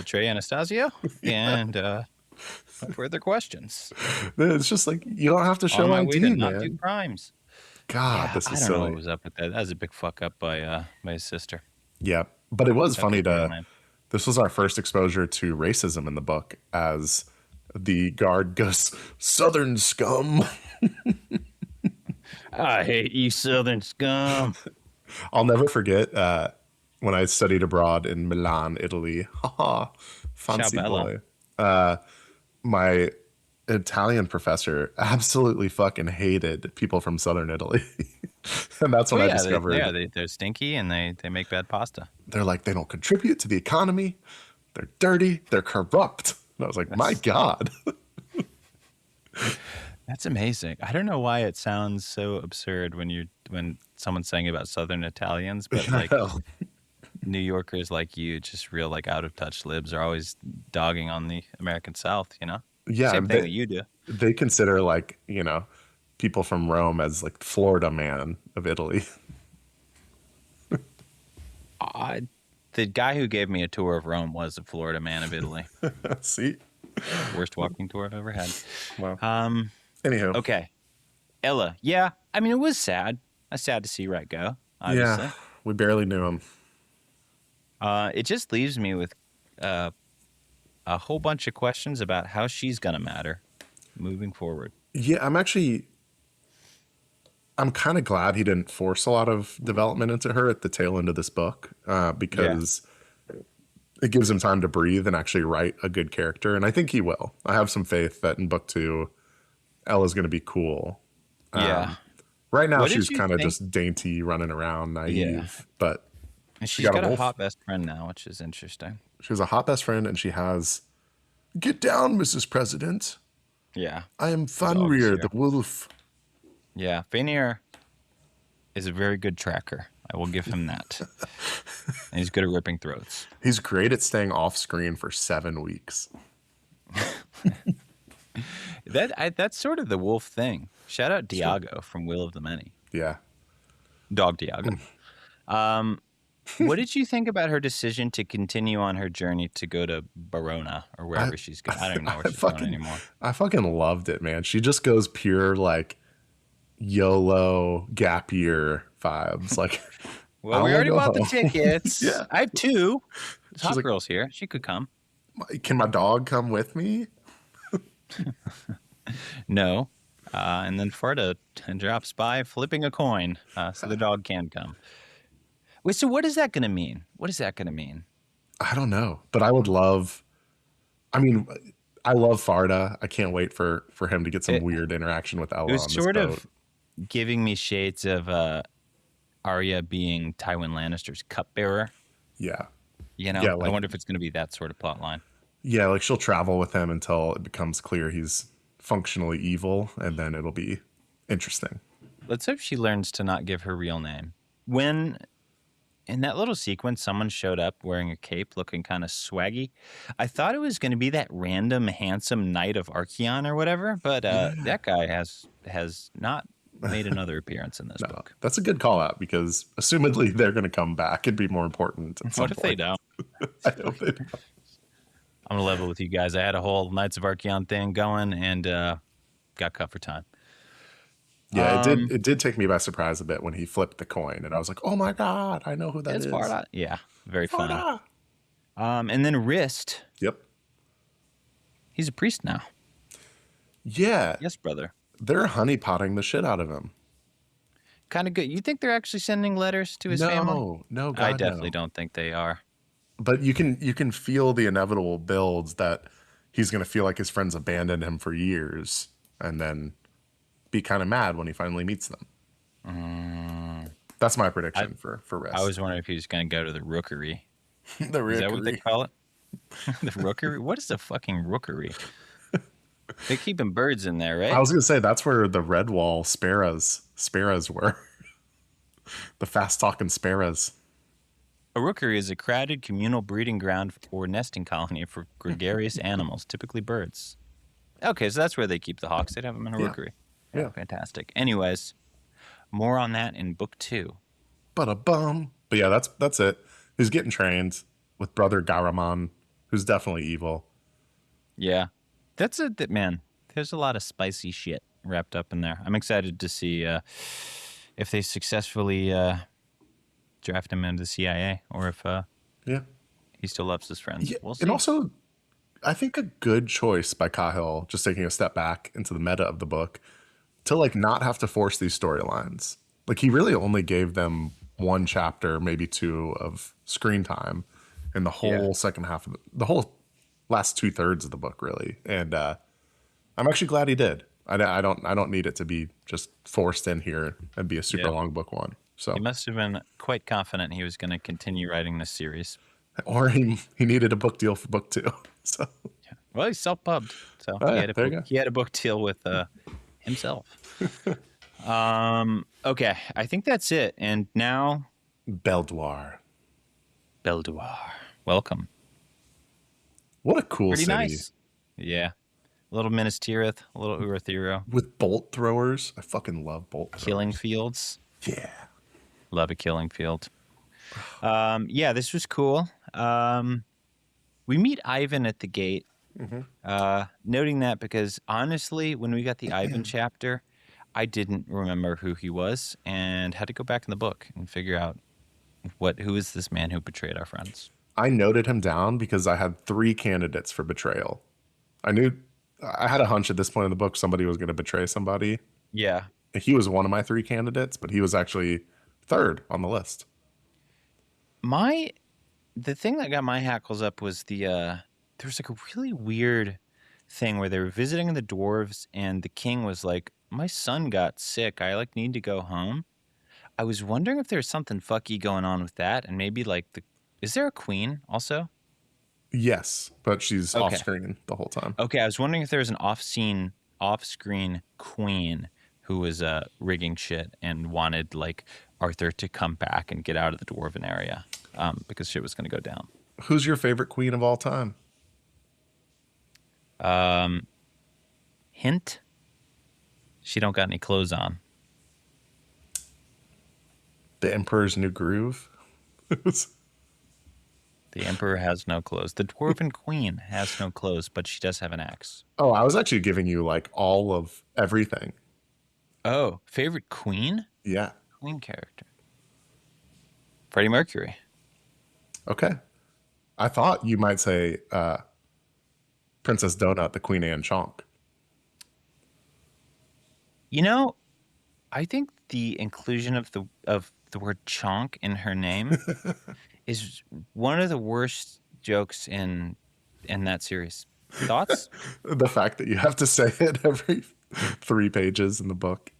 Trey Anastasio? And no further questions. It's just like, you don't have to show ID, man. Not do crimes. God, this is silly. I don't know what was up with that. That was a big fuck up by his sister. Yeah, but it was funny this was our first exposure to racism in the book, as the guard goes, "Southern scum." I hate you, Southern scum. I'll never forget when I studied abroad in Milan, Italy. Fancy boy. My Italian professor absolutely fucking hated people from Southern Italy. And that's when I discovered. They're stinky and they make bad pasta. They're like, they don't contribute to the economy. They're dirty. They're corrupt. And I was like, my God. That's amazing. I don't know why it sounds so absurd when someone's saying about Southern Italians, but like New Yorkers like you, just real like out of touch libs, are always dogging on the American South. Yeah, Same thing that you do. they consider like, people from Rome as like Florida man of Italy. The guy who gave me a tour of Rome was a Florida man of Italy. See? Worst walking tour I've ever had. Well, anywho. Okay. Ella. Yeah. I mean, it was sad. Sad to see Rhett go, obviously. Yeah, we barely knew him. It just leaves me with a whole bunch of questions about how she's going to matter moving forward. Yeah, I'm kind of glad he didn't force a lot of development into her at the tail end of this book, because it gives him time to breathe and actually write a good character. And I think he will. I have some faith that in book 2, Ella's going to be cool. Yeah. Right now, she's kind of just dainty, running around, naive. But she's got a hot best friend now, which is interesting. She has a hot best friend, and she has, "Get down, Mrs. President." Yeah. I am Fenrir, the wolf. Yeah, Fenrir is a very good tracker. I will give him that. And he's good at ripping throats. He's great at staying off screen for 7 weeks. That's sort of the wolf thing. Shout out Diago from Will of the Many. Yeah. Dog Diago. What did you think about her decision to continue on her journey to go to Barona or wherever she's going? I don't know where she's going anymore. I fucking loved it, man. She just goes pure like YOLO gap year vibes. Like, well, we already bought the tickets. Yeah. I have 2. There's hot like, girls here. She could come. Can my dog come with me? No. And then Farda drops by flipping a coin, so the dog can come. Wait, so what is that going to mean? What is that going to mean? I don't know, but I would love. I mean, I love Farda. I can't wait for him to get some weird interaction with Ella. It was sort of giving me shades of Arya being Tywin Lannister's cupbearer. Yeah. I wonder if it's going to be that sort of plot line. Yeah, like she'll travel with him until it becomes clear he's functionally evil, and then it'll be interesting. Let's hope she learns to not give her real name. When in that little sequence, someone showed up wearing a cape looking kind of swaggy. I thought it was going to be that random, handsome knight of Archeon or whatever, but that guy has not made another appearance in this book. That's a good call out, because assumedly they're going to come back and be more important. What if they don't? I hope they don't. I'm going to level with you guys. I had a whole Knights of Archeon thing going and got cut for time. Yeah, it did take me by surprise a bit when he flipped the coin, and I was like, "Oh my god, I know who that is." Farda. Yeah, very funny. And then Wrist. Yep. He's a priest now. Yeah. Yes, brother. They're honeypotting the shit out of him. Kind of good. You think they're actually sending letters to his family? No, God, I definitely don't think they are. But you can feel the inevitable builds that he's going to feel like his friends abandoned him for years, and then be kind of mad when he finally meets them. That's my prediction for Rest. I was wondering if he was going to go to the Rookery. The Rookery. Is that what they call it? The Rookery? What is the fucking Rookery? They're keeping birds in there, right? I was going to say that's where the Redwall sparrows were. The fast-talking sparrows. A rookery is a crowded communal breeding ground or nesting colony for gregarious animals, typically birds. Okay, so that's where they keep the hawks. They'd have them in a rookery. Yeah. Fantastic. Anyways, more on that in book 2. But yeah, that's it. He's getting trained with Brother Garamon, who's definitely evil. Yeah. Man, there's a lot of spicy shit wrapped up in there. I'm excited to see if they successfully draft him into the CIA, or if he still loves his friends. Yeah. We'll see. And also, I think a good choice by Cahill, just taking a step back into the meta of the book, to like not have to force these storylines. Like, he really only gave them 1 chapter, maybe 2 of screen time in the whole second half of the whole last 2/3 of the book, really. And I'm actually glad he did. I don't need it to be just forced in here and be a super long book 1. So he must have been quite confident he was going to continue writing this series. Or he needed a book deal for book 2. So well, he's self-pubbed, so he had a book deal with himself. Okay, I think that's it. And now Beldoir. Belduar. Welcome. What a cool Pretty city. nice. Yeah. A little Minas Tirith, a little Uruthero. With bolt throwers. I fucking love bolt throwers. Killing fields. Yeah. Love a killing field. Yeah, this was cool. We meet Ivan at the gate. Noting that because honestly, when we got the Ivan chapter, I didn't remember who he was and had to go back in the book and figure out who is this man who betrayed our friends. I noted him down because I had 3 candidates for betrayal. I had a hunch at this point in the book somebody was going to betray somebody. Yeah. He was one of my 3 candidates, but he was actually 3rd on the list. The thing that got my hackles up was there was like a really weird thing where they were visiting the dwarves and the king was like, my son got sick. I need to go home. I was wondering if there's something fucky going on with that. And maybe is there a queen also? Yes, but she's Okay. off screen the whole time. Okay. I was wondering if there was an off-screen queen who was rigging shit and wanted Arthur to come back and get out of the dwarven area because shit was going to go down. Who's your favorite queen of all time? Hint. She don't got any clothes on. The Emperor's New Groove. The emperor has no clothes. The dwarven queen has no clothes, but she does have an axe. Oh, I was actually giving you all of everything. Oh, favorite queen? Yeah. Queen character. Freddie Mercury. Okay. I thought you might say Princess Donut, the Queen Anne Chonk. I think the inclusion of the word chonk in her name is one of the worst jokes in that series. Thoughts? The fact that you have to say it every 3 pages in the book.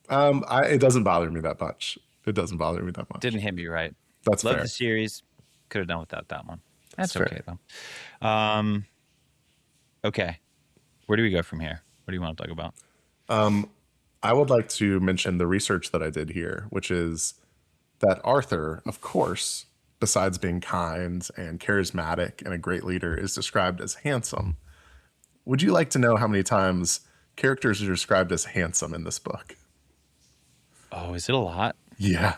It doesn't bother me that much. Didn't hit me right. That's Love fair. the series. Could have done without that one. That's fair. okay though. Okay. Where do we go from here? What do you want to talk about? I would like to mention the research that I did here, which is that Arthur, of course, besides being kind and charismatic and a great leader, is described as handsome. Would you like to know how many times characters are described as handsome in this book? Oh, is it a lot? Yeah.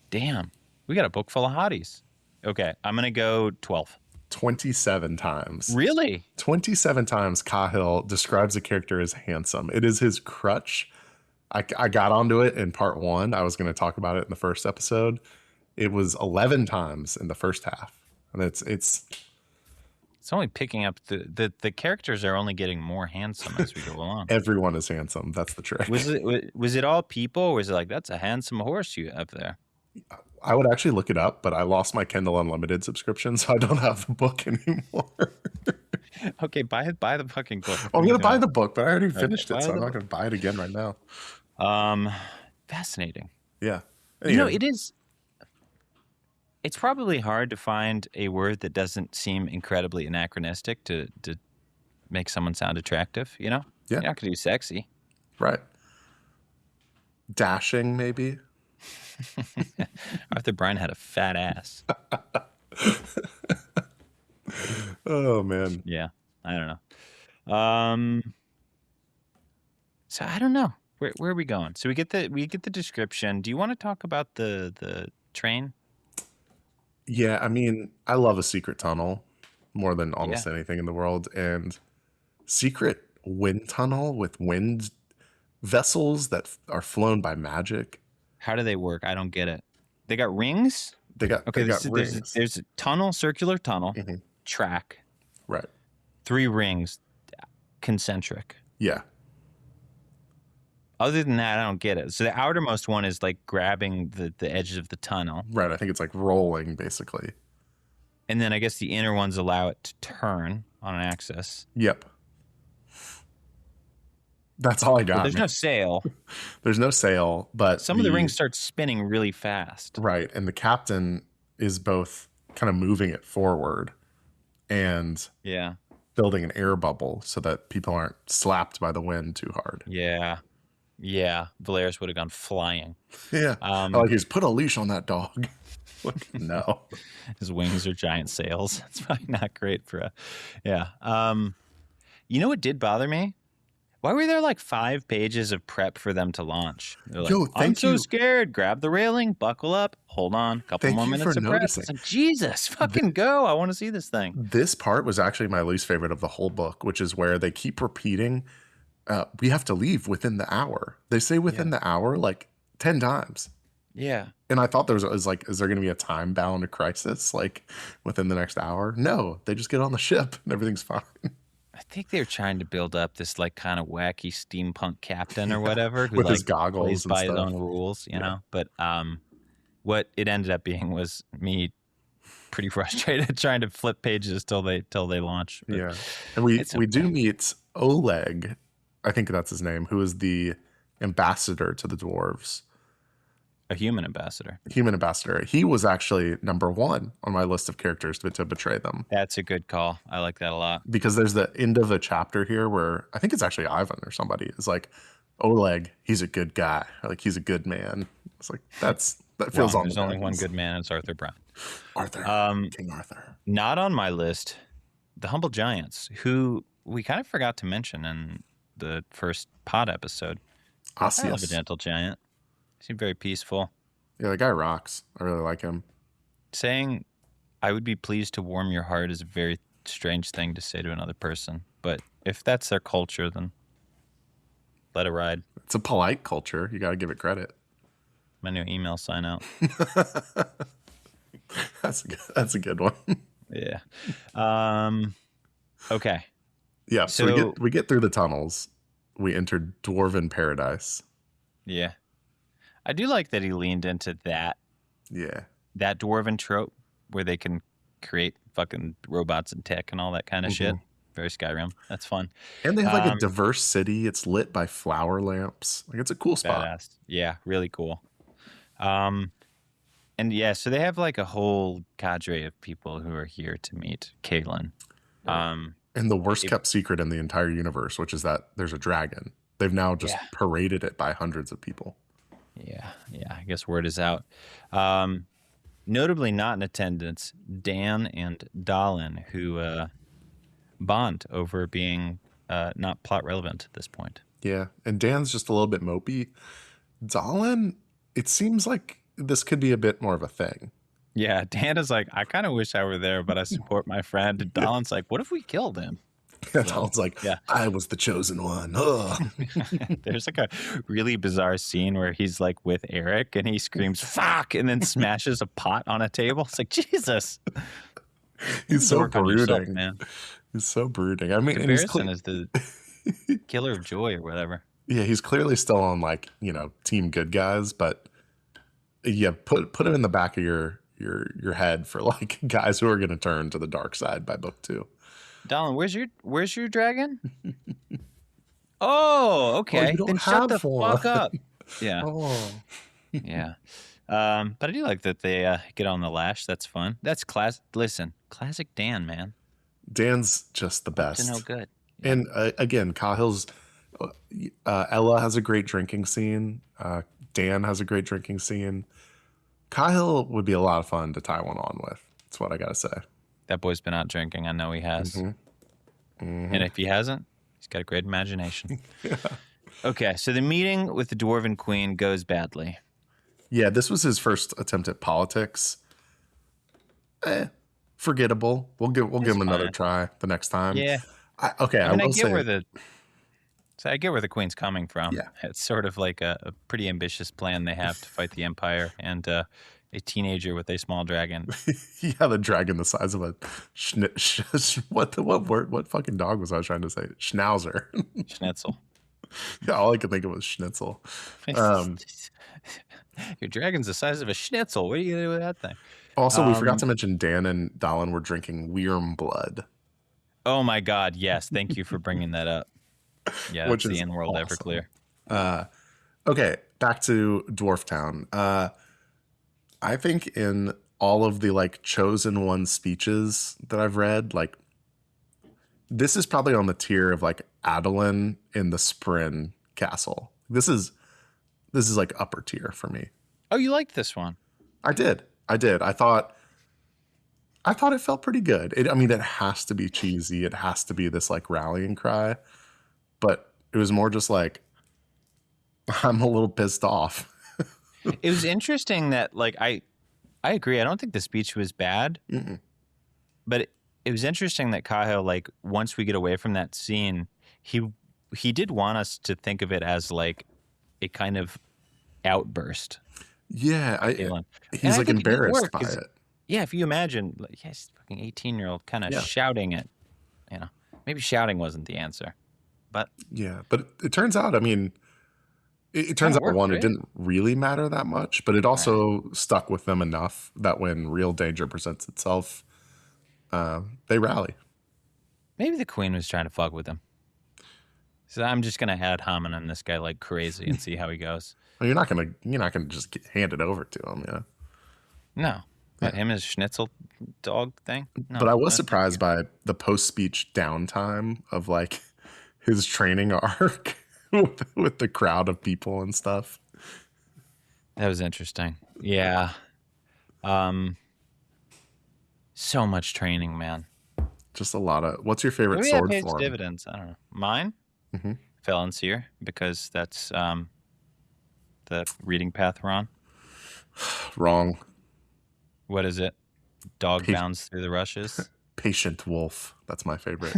Damn. We got a book full of hotties. Okay, I'm going to go 12. 27 times. Really? 27 times Cahill describes a character as handsome. It is his crutch. I got onto it in part 1. I was going to talk about it in the first episode. It was 11 times in the first half. And it's only picking up the characters are only getting more handsome as we go along. Everyone is handsome. That's the trick. Was it all people, or was it that's a handsome horse you have there? I would actually look it up, but I lost my Kindle Unlimited subscription, so I don't have the book anymore. Okay, buy the fucking book. I'm going to buy the book, but I already finished it, so I'm not going to buy it again right now. Fascinating. Yeah. Anyway. It's probably hard to find a word that doesn't seem incredibly anachronistic to make someone sound attractive, Yeah. You're not going to do sexy. Right. Dashing, maybe? Arthur Bryan had a fat ass. Oh, man. Yeah, I don't know. So I don't know. Where are we going? So we get the description. Do you want to talk about the train? Yeah, I mean, I love a secret tunnel more than almost anything in the world. And secret wind tunnel with wind vessels that are flown by magic. How do they work? I don't get it. They got rings? They got rings. There's a tunnel, circular tunnel, track. Right. 3 rings, concentric. Yeah. Other than that, I don't get it. So the outermost one is grabbing the edges of the tunnel. Right. I think it's rolling, basically. And then I guess the inner ones allow it to turn on an axis. Yep. That's all I got. But there's no sail. There's no sail, but some of the rings start spinning really fast. Right. And the captain is both kind of moving it forward and building an air bubble so that people aren't slapped by the wind too hard. Yeah. Yeah, Valeris would have gone flying. Yeah. He's put a leash on that dog. No. His wings are giant sails. It's probably not great for a. Yeah. You know what did bother me? Why were there like 5 pages of prep for them to launch? They're like, I'm so scared. Grab the railing, buckle up, hold on, couple more minutes of prep. It's like, Jesus, fucking go. I want to see this thing. This part was actually my least favorite of the whole book, which is where they keep repeating, we have to leave within the hour. They say within the hour like 10 times. Yeah. And I thought is there going to be a time-bound crisis like within the next hour? No, they just get on the ship and everything's fine. I think they're trying to build up this like kind of wacky steampunk captain or whatever who with like his goggles plays by his own rules, you know. But what it ended up being was me pretty frustrated trying to flip pages till they launch. But yeah, and we do meet Oleg, I think that's his name, who is the ambassador to the dwarves. A human ambassador. He was actually number 1 on my list of characters to betray them. That's a good call. I like that a lot. Because there's the end of a chapter here where I think it's actually Ivan or somebody is like, Oleg, he's a good guy. Like, he's a good man. It's like, that feels on. There's only one good man. It's Arthur Brown. King Arthur. Not on my list. The Humble Giants, who we kind of forgot to mention in the first pod episode. Asius. I love a gentle giant. Seemed very peaceful. Yeah, the guy rocks. I really like him. Saying, I would be pleased to warm your heart is a very strange thing to say to another person. But if that's their culture, then let it ride. It's a polite culture. You got to give it credit. My new email sign out. That's a good one. Yeah. Okay. Yeah, so we get through the tunnels. We entered Dwarven Paradise. Yeah. I do like that he leaned into that. Yeah. That Dwarven trope where they can create fucking robots and tech and all that kind of shit. Very Skyrim. That's fun. And they have like a diverse city. It's lit by flower lamps. Like, it's a cool spot. Badass. Yeah, really cool. And yeah, so they have like a whole cadre of people who are here to meet Cahill. And the worst kept secret in the entire universe, which is that there's a dragon. They've now just paraded it by hundreds of people. Yeah, I guess word is out. Notably not in attendance, Dan and Dallin, who bond over being not plot relevant at this point. Yeah, and Dan's just a little bit mopey. Dallin, it seems like this could be a bit more of a thing. Yeah, Dan is like, I kind of wish I were there, but I support my friend. And Dallin's like, what if we killed him? Dallin's like, I was the chosen one. There's like a really bizarre scene where he's like with Eric and he screams, fuck, and then smashes a pot on a table. It's like, Jesus. He's so brooding. Yourself, man. He's so brooding. I mean, comparison is the killer of joy or whatever. Yeah, he's clearly still on like, team good guys, but yeah, put him in the back of your head for like guys who are going to turn to the dark side by book 2. Dallin, where's your dragon? Oh, okay. Then shut the fuck up. Yeah. Yeah. But I do like that they get on the lash. That's fun. That's classic Dan, man. Dan's just the best. To know good. Yeah. And again, Cahill's Ella has a great drinking scene. Dan has a great drinking scene. Cahill would be a lot of fun to tie one on with. That's what I gotta say. That boy's been out drinking. I know he has. And if he hasn't, he's got a great imagination. Yeah. Okay, so the meeting with the Dwarven Queen goes badly. Yeah, this was his first attempt at politics. Forgettable. We'll give him another try the next time. Yeah. I get where the Queen's coming from. Yeah. It's sort of like a pretty ambitious plan they have to fight the Empire and a teenager with a small dragon. Yeah, the dragon the size of a what fucking dog was I trying to say? Schnauzer. Schnitzel. Yeah, all I could think of was schnitzel. Your dragon's the size of a schnitzel. What are you gonna do with that thing? Also, we forgot to mention Dan and Dallin were drinking wyrm blood. Oh my God! Yes, thank you for bringing that up. Yeah, that's the in-world awesome. Everclear. Okay, back to Dwarf Town. I think in all of the like chosen one speeches that I've read, like this is probably on the tier of like Adeline in the Sprin Castle. This is like upper tier for me. Oh, you liked this one? I did. I thought it felt pretty good. I mean, it has to be cheesy. It has to be this like rallying cry, but it was more just like, I'm a little pissed off. It was interesting that like I agree. I don't think the speech was bad, but it was interesting that Cahill, like once we get away from that scene, he did want us to think of it as like a kind of outburst. Yeah, he's like embarrassed by it. Yeah, if you imagine, like, yes, fucking 18-year-old kind of shouting it, maybe shouting wasn't the answer, but yeah, but it turns out, I mean, it turns out one, it didn't really matter that much, but it also stuck with them enough that when real danger presents itself, they rally. Maybe the queen was trying to fuck with him. So I'm just gonna ad hominem this guy like crazy and see how he goes. Well, you're not gonna just hand it over to him, yeah. No. But him his schnitzel dog thing? No, but I was surprised by the post-speech downtime of like his training arc with the crowd of people and stuff. That was interesting. Yeah. So much training, man. Just a lot of. What's your favorite sword form? Dividends. I don't know. Mine? Felonseer, because that's the reading path we're on. Wrong. What is it? Dog bounds through the rushes. Patient wolf. That's my favorite.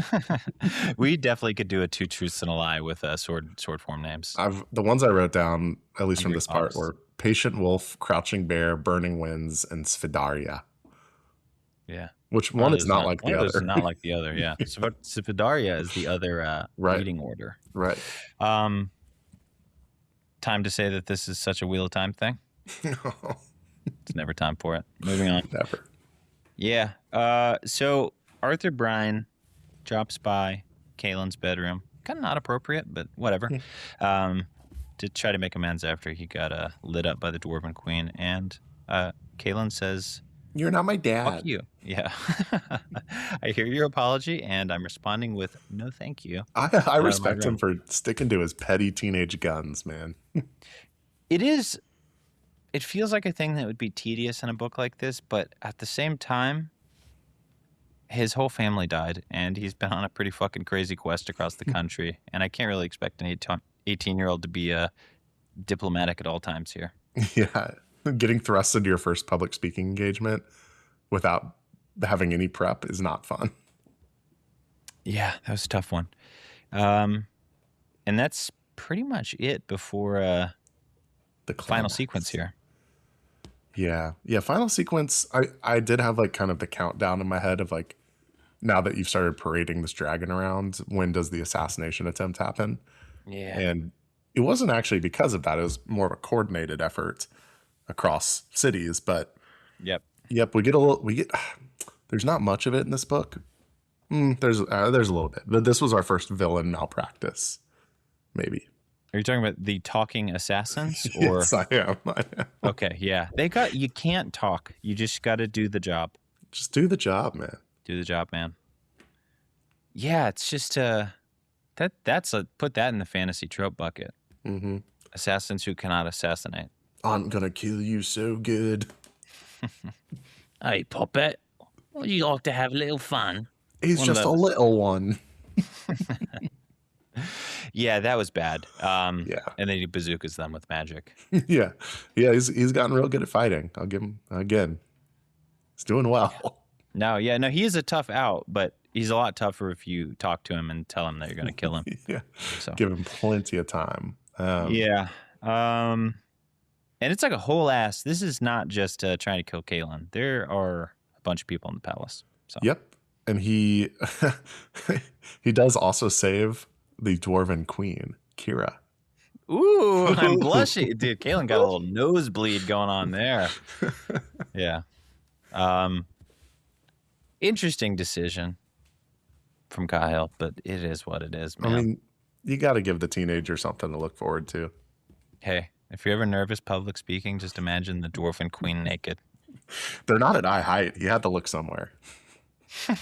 We definitely could do a 2 truths and a lie with sword form names. The ones I wrote down, at least from this part, were patient wolf, crouching bear, burning winds, and Svidaria. Yeah. Which one is not like the other? One is not like the other. Yeah. Svidaria is the other reading order. Right. Time to say that this is such a Wheel of Time thing. No. It's never time for it. Moving on. Never. Yeah. So Arthur Bryan drops by Cailin's bedroom. Kind of not appropriate, but whatever. To try to make amends after he got lit up by the Dwarven Queen. And Cailin says, "You're not my dad." Fuck you. Yeah. I hear your apology, and I'm responding with no thank you. I respect him for sticking to his petty teenage guns, man. It feels like a thing that would be tedious in a book like this, but at the same time, his whole family died, and he's been on a pretty fucking crazy quest across the country, and I can't really expect an 18-year-old to be diplomatic at all times here. Yeah. Getting thrust into your first public speaking engagement without having any prep is not fun. Yeah, that was a tough one. And that's pretty much it before the final sequence here. Yeah. Final sequence. I did have like kind of the countdown in my head of like, now that you've started parading this dragon around, when does the assassination attempt happen? Yeah. And it wasn't actually because of that. It was more of a coordinated effort across cities, but yep. We get there's not much of it in this book. There's a little bit, but this was our first villain malpractice, maybe. Are you talking about the talking assassins? Or? Yes, I am. Okay, yeah. You can't talk. You just got to do the job. Just do the job, man. Do the job, man. Yeah, it's just put that in the fantasy trope bucket. Assassins who cannot assassinate. I'm gonna kill you so good. Hey, Poppet, would you like to have a little fun? He's just a little one. Yeah, that was bad. Yeah. And then he bazookas them with magic. Yeah. He's gotten real good at fighting. I'll give him again. He's doing well. No, he is a tough out, but he's a lot tougher if you talk to him and tell him that you're going to kill him. Yeah. So. Give him plenty of time. Yeah. And it's like a whole ass. This is not just trying to kill Cailin. There are a bunch of people in the palace. So. Yep. And he does also save the Dwarven Queen, Kira. Ooh, I'm blushing. Dude, Cailin got a little nosebleed going on there. Yeah. Interesting decision from Cahill, but it is what it is, man. I mean, you got to give the teenager something to look forward to. Hey, if you're ever nervous public speaking, just imagine the Dwarven Queen naked. They're not at eye height. You had to look somewhere. Look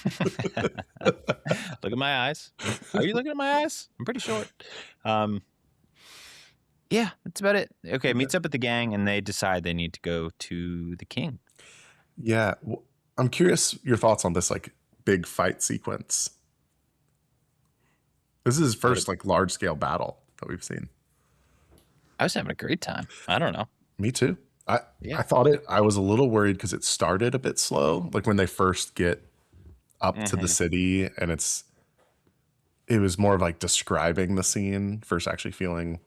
at my eyes. Are you looking at my eyes? I'm pretty short. Yeah, that's about it. Okay, Okay. meets up with the gang, and they decide they need to go to the king. Yeah. I'm curious your thoughts on this like big fight sequence. This is his What? first like large scale battle that we've seen. I was having a great time. I don't know. Me too. I Yeah. thought I was a little worried because it started a bit slow. Like when they first get up to the Hmm. city and it was more of like describing the scene versus actually feeling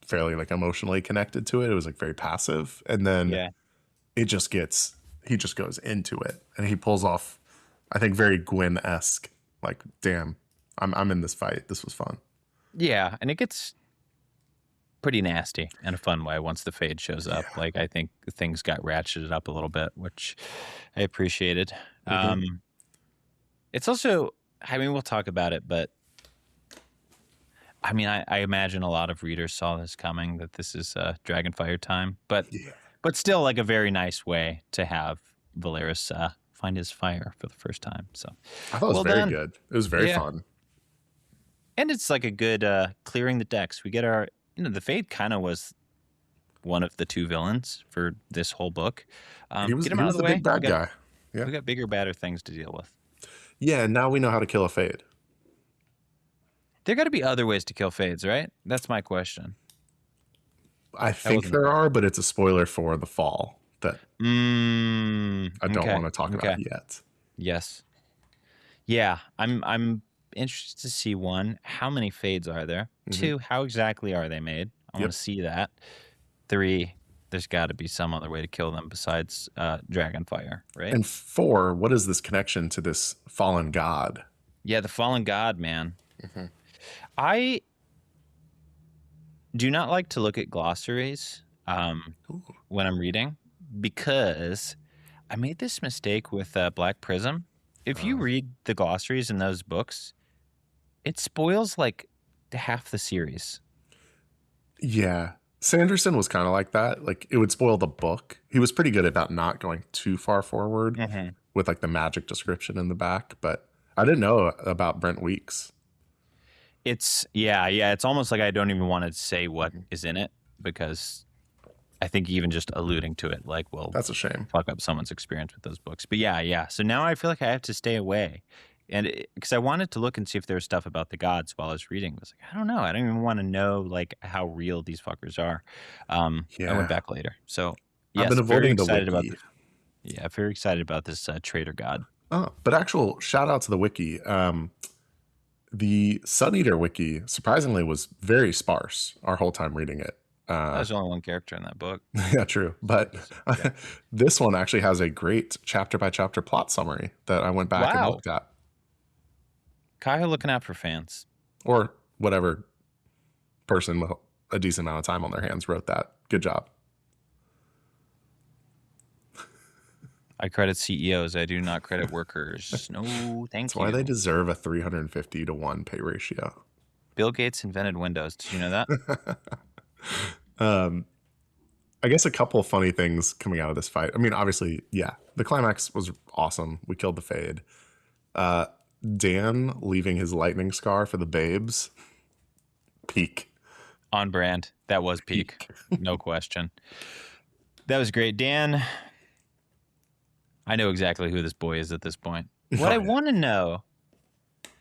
fairly like emotionally connected to it. It was like very passive. And then Yeah. it just gets he just goes into it and he pulls off I think very Gwyn-esque. Like, damn, I'm in this fight. This was fun. Yeah, and it gets pretty nasty in a fun way once the fade shows up. Yeah. Like I think things got ratcheted up a little bit, which I appreciated. Hmm. It's also, I mean, we'll talk about it, but I mean, I imagine a lot of readers saw this coming, that this is Dragonfire time, Yeah. but still like a very nice way to have Valeris find his fire for the first time. So I thought it was well very done. good. It was very Yeah. fun. And it's like a good clearing the decks. We get our, the Fade kind of was one of the two villains for this whole book. Get him He out was of the the big way. bad guy. Yeah. We got bigger, badder things to deal with. Yeah, and now we know how to kill a fade. There got to be other ways to kill Fades, right? That's my question. I That think wasn't. there are, but it's a spoiler for the fall that I don't Okay. want to talk Okay. about yet. Yes. Yeah. I'm interested to see, one, how many Fades are there? Hmm. Two, how exactly are they made? I want Yep. to see that. Three, there's got to be some other way to kill them besides Dragonfire, right? And four, what is this connection to this fallen god? Yeah, the Fallen God, man. Mhm. I do not like to look at glossaries Ooh. when I'm reading, because I made this mistake with Black Prism. If you read the glossaries in those books, it spoils like half the series. Yeah. Sanderson was kind of like that. Like it would spoil the book. He was pretty good about not going too far forward Mm-hmm. with like the magic description in the back, but I didn't know about Brent Weeks. It's It's almost like I don't even want to say what Mhm. is in it, because I think even just alluding to it like will That's a shame. fuck up someone's experience with those books. But yeah. So now I feel like I have to stay away, and because I wanted to look and see if there was stuff about the gods while I was reading. I was like, I don't know. I don't even want to know like how real these fuckers are. I went Yeah. back later. So I've yes, been very avoiding the excited about wiki. this. Yeah, very excited about this traitor god. Oh, but actual shout out to the wiki. The Sun Eater wiki surprisingly was very sparse our whole time reading it. There's only one character in that book. Yeah, true. But Yeah. this one actually has a great chapter by chapter plot summary that I went back and Wow. looked at, Cahill looking out for fans. or whatever person with a decent amount of time on their hands wrote that. Good job. I credit CEOs. I do not credit workers. No, thank That's you. why they deserve a 350 to 1 pay ratio. Bill Gates invented Windows. Did you know that? I guess a couple of funny things coming out of this fight. I mean, obviously, yeah, the climax was awesome. We killed the Fade. Dan leaving his lightning scar for the babes. Peak. On brand. That was peak. No question. That was great. Dan, I know exactly who this boy is at this point. What I want to know,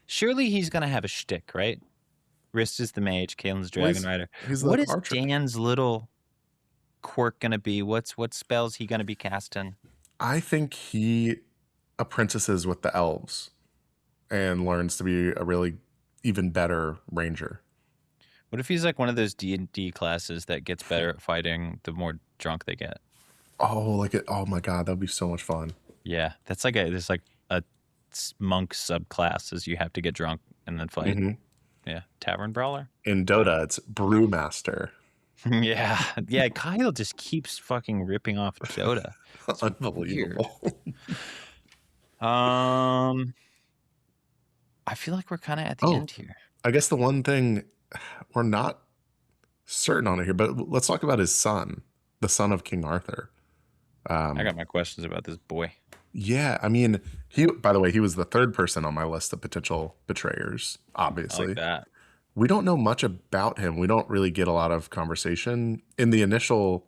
surely he's going to have a shtick, right? Wrist is the mage, Kalen's Dragon Rider. He's the What is archer. Dan's little quirk going to be? What spells he going to be casting? I think he apprentices with the elves and learns to be a really even better ranger. What if he's like one of those D&D classes that gets better at fighting the more drunk they get? Oh my god, that'd be so much fun. Yeah, that's like there's like a monk subclass is you have to get drunk and then fight. Mhm. Yeah, tavern brawler. In Dota, it's brewmaster. yeah. Kyle just keeps fucking ripping off Dota. Unbelievable. I feel like we're kind of at the end here. I guess the one thing we're not certain on it here, but let's talk about his son, the son of King Arthur. I got my questions about this boy. Yeah, I mean, by the way, he was the third person on my list of potential betrayers, I obviously. like that. we don't know much about him. We don't really get a lot of conversation in the initial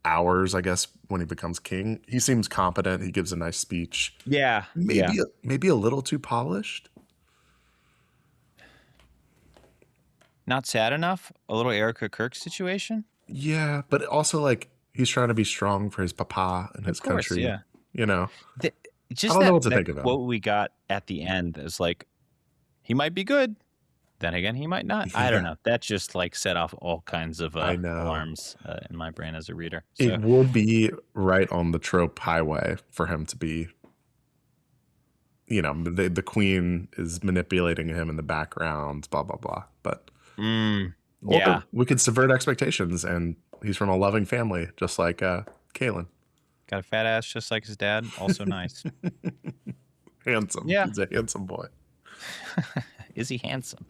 hours, I guess, when he becomes king. He seems competent. He gives a nice speech. Yeah. Maybe a little too polished. Not sad enough? A little Erica Kirk situation? Yeah, but also like he's trying to be strong for his papa and his Of course, country. yeah. You know, I Just don't know what to that think of him. quote we got at the end is like, he might be good. Then again, he might not. I don't know. That just like set off all kinds of I know. alarms in my brain as a reader. It So, will be right on the trope highway for him to be, you know, the queen is manipulating him in the background, blah, blah, blah. But yeah. we could subvert expectations, and he's from a loving family, just like Kaylin. Got a fat ass just like his dad. Also nice. Handsome. Yeah. He's a handsome boy. Is he handsome?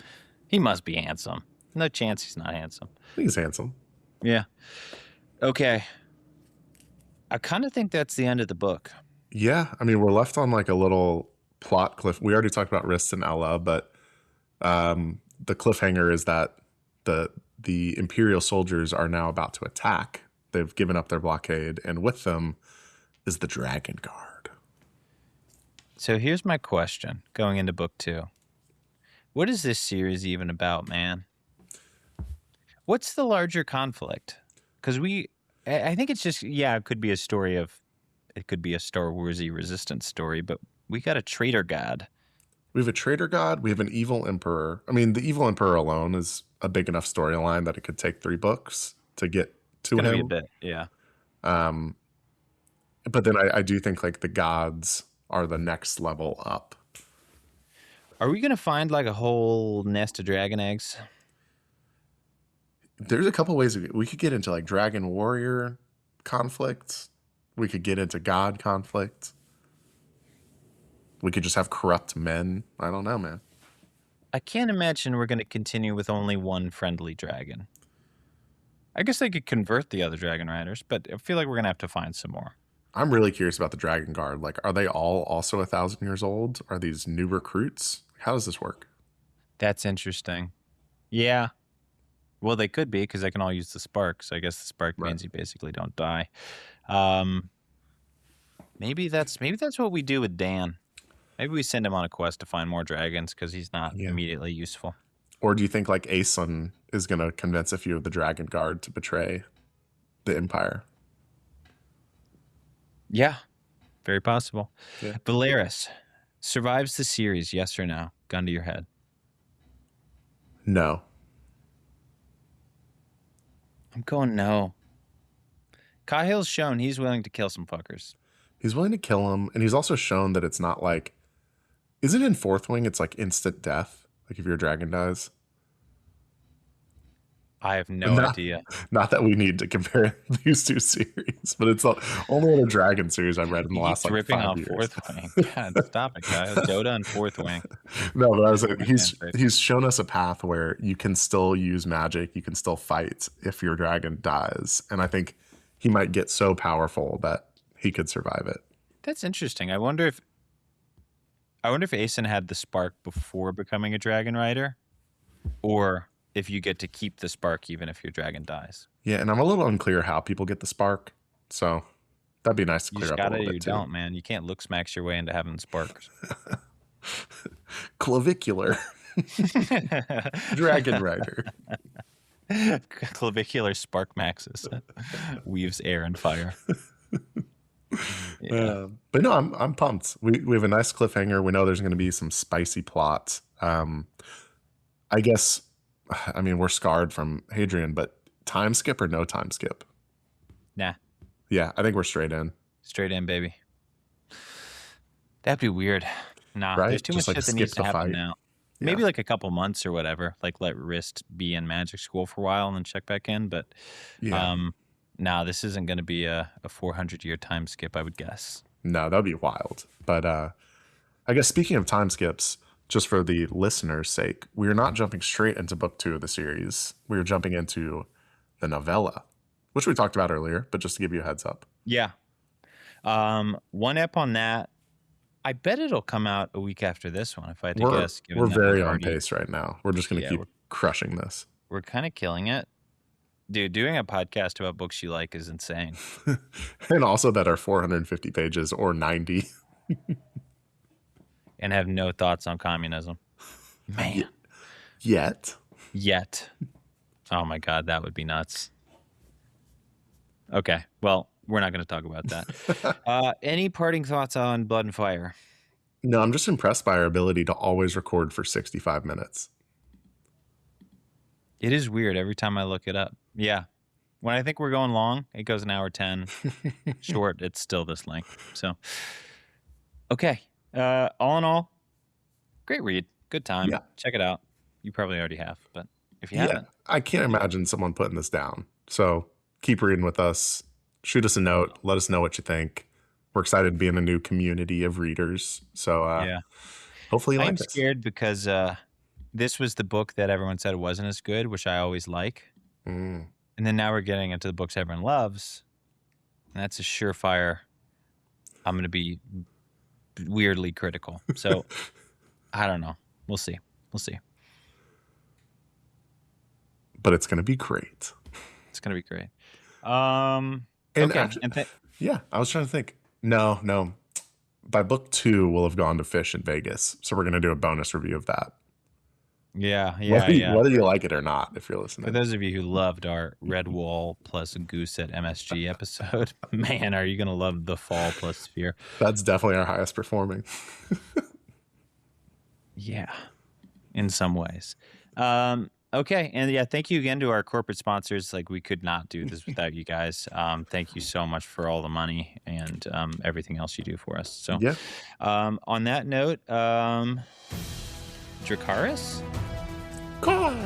He must be handsome. No chance he's not handsome. I think he's handsome. Yeah. Okay. I kind of think that's the end of the book. Yeah. I mean, we're left on like a little plot cliff. We already talked about Rist and Ella, but the cliffhanger is that the Imperial soldiers are now about to attack. They've given up their blockade, and with them is the Dragon Guard. So here's my question going into book 2. What is this series even about, man? What's the larger conflict? Because I think it's just, it could be a story of, it could be a Star Warsy resistance story, but we got a traitor god. We have a traitor god. We have an evil emperor. I mean, the evil emperor alone is a big enough storyline that it could take 3 books to get to him. Be a bit, yeah. But then I do think like the gods are the next level up. Are we going to find like a whole nest of dragon eggs? There's a couple ways we could get into like dragon warrior conflict. We could get into god conflict. We could just have corrupt men. I don't know, man. I can't imagine we're going to continue with only one friendly dragon. I guess they could convert the other dragon riders, but I feel like we're going to have to find some more. I'm really curious about the Dragon Guard. Like, are they all also 1,000 years old? Are these new recruits? How does this work? That's interesting. Yeah. Well, they could be because they can all use the spark. So I guess the spark means you basically don't die. Maybe that's what we do with Dan. Maybe we send him on a quest to find more dragons because he's not immediately useful. Or do you think like Aeson is going to convince a few of the Dragon Guard to betray the Empire? Yeah, very possible. Yeah. Valeris survives the series, yes or no? Gun to your head. No. I'm going no. Cahill's shown he's willing to kill some fuckers. He's willing to kill him, and he's also shown that it's not like... Is it in Fourth Wing? It's like instant death? Like if your dragon dies? I have no idea. Not that we need to compare these two series, but it's only in a dragon series I've read in the last like 5 years. Fourth Wing. God, stop it, guys. Dota and Fourth Wing. No, but I was like, he's shown us a path where you can still use magic, you can still fight if your dragon dies, and I think he might get so powerful that he could survive it. That's interesting. I wonder if Aeson had the spark before becoming a dragon rider, or if you get to keep the spark even if your dragon dies. Yeah, and I'm a little unclear how people get the spark, so that'd be nice to clear up a little bit too. You don't, man. You can't look smacks your way into having sparks. Clavicular. Dragon rider. Clavicular spark maxes. Weaves air and fire. Yeah. But no, I'm pumped. We have a nice cliffhanger. We know there's going to be some spicy plot. I guess, I mean, we're scarred from Hadrian, but time skip or no time skip? Nah. Yeah, I think we're straight in. Straight in, baby. That'd be weird. Nah, right? There's too much shit that needs to happen fight. now. Yeah. Maybe like a couple months or whatever. Like let Rist be in magic school for a while and then check back in. But this isn't going to be a 400-year time skip, I would guess. No, that'd be wild. But I guess speaking of time skips, just for the listener's sake, we are not jumping straight into book 2 of the series. We are jumping into the novella, which we talked about earlier, but just to give you a heads up. Yeah. One ep on that. I bet it'll come out a week after this one, if I had to guess. We're very on pace right now. We're just going to keep crushing this. We're kind of killing it. Dude, doing a podcast about books you like is insane. And also that are 450 pages or 90. And have no thoughts on communism. Man. Yet. Oh my God, that would be nuts. Okay, well, we're not going to talk about that. Any parting thoughts on Blood and Fire? No, I'm just impressed by our ability to always record for 65 minutes. It is weird every time I look it up. Yeah. When I think we're going long, it goes an hour 10. Short, it's still this length. So, okay. All in all, great read. Good time. Yeah. Check it out. You probably already have, but if you haven't. I can't imagine someone putting this down. So keep reading with us. Shoot us a note. Let us know what you think. We're excited to be in a new community of readers. So hopefully you like this. I'm scared because this was the book that everyone said wasn't as good, which I always like. And then now we're getting into the books everyone loves. And that's a surefire. I'm going to be weirdly critical. So I don't know. We'll see. But it's going to be great. It's going to be great. Yeah, I was trying to think. No. By book 2, we'll have gone to fish in Vegas. So we're going to do a bonus review of that. Yeah. Whether you like it or not, if you're listening. For those of you who loved our Red Wall plus Goose at MSG episode, man, are you going to love the Fall plus Sphere? That's definitely our highest performing. Yeah, in some ways. Okay, and yeah, thank you again to our corporate sponsors. Like, we could not do this without you guys. Thank you so much for all the money and everything else you do for us. So, yeah. On that note, Dracarys? God.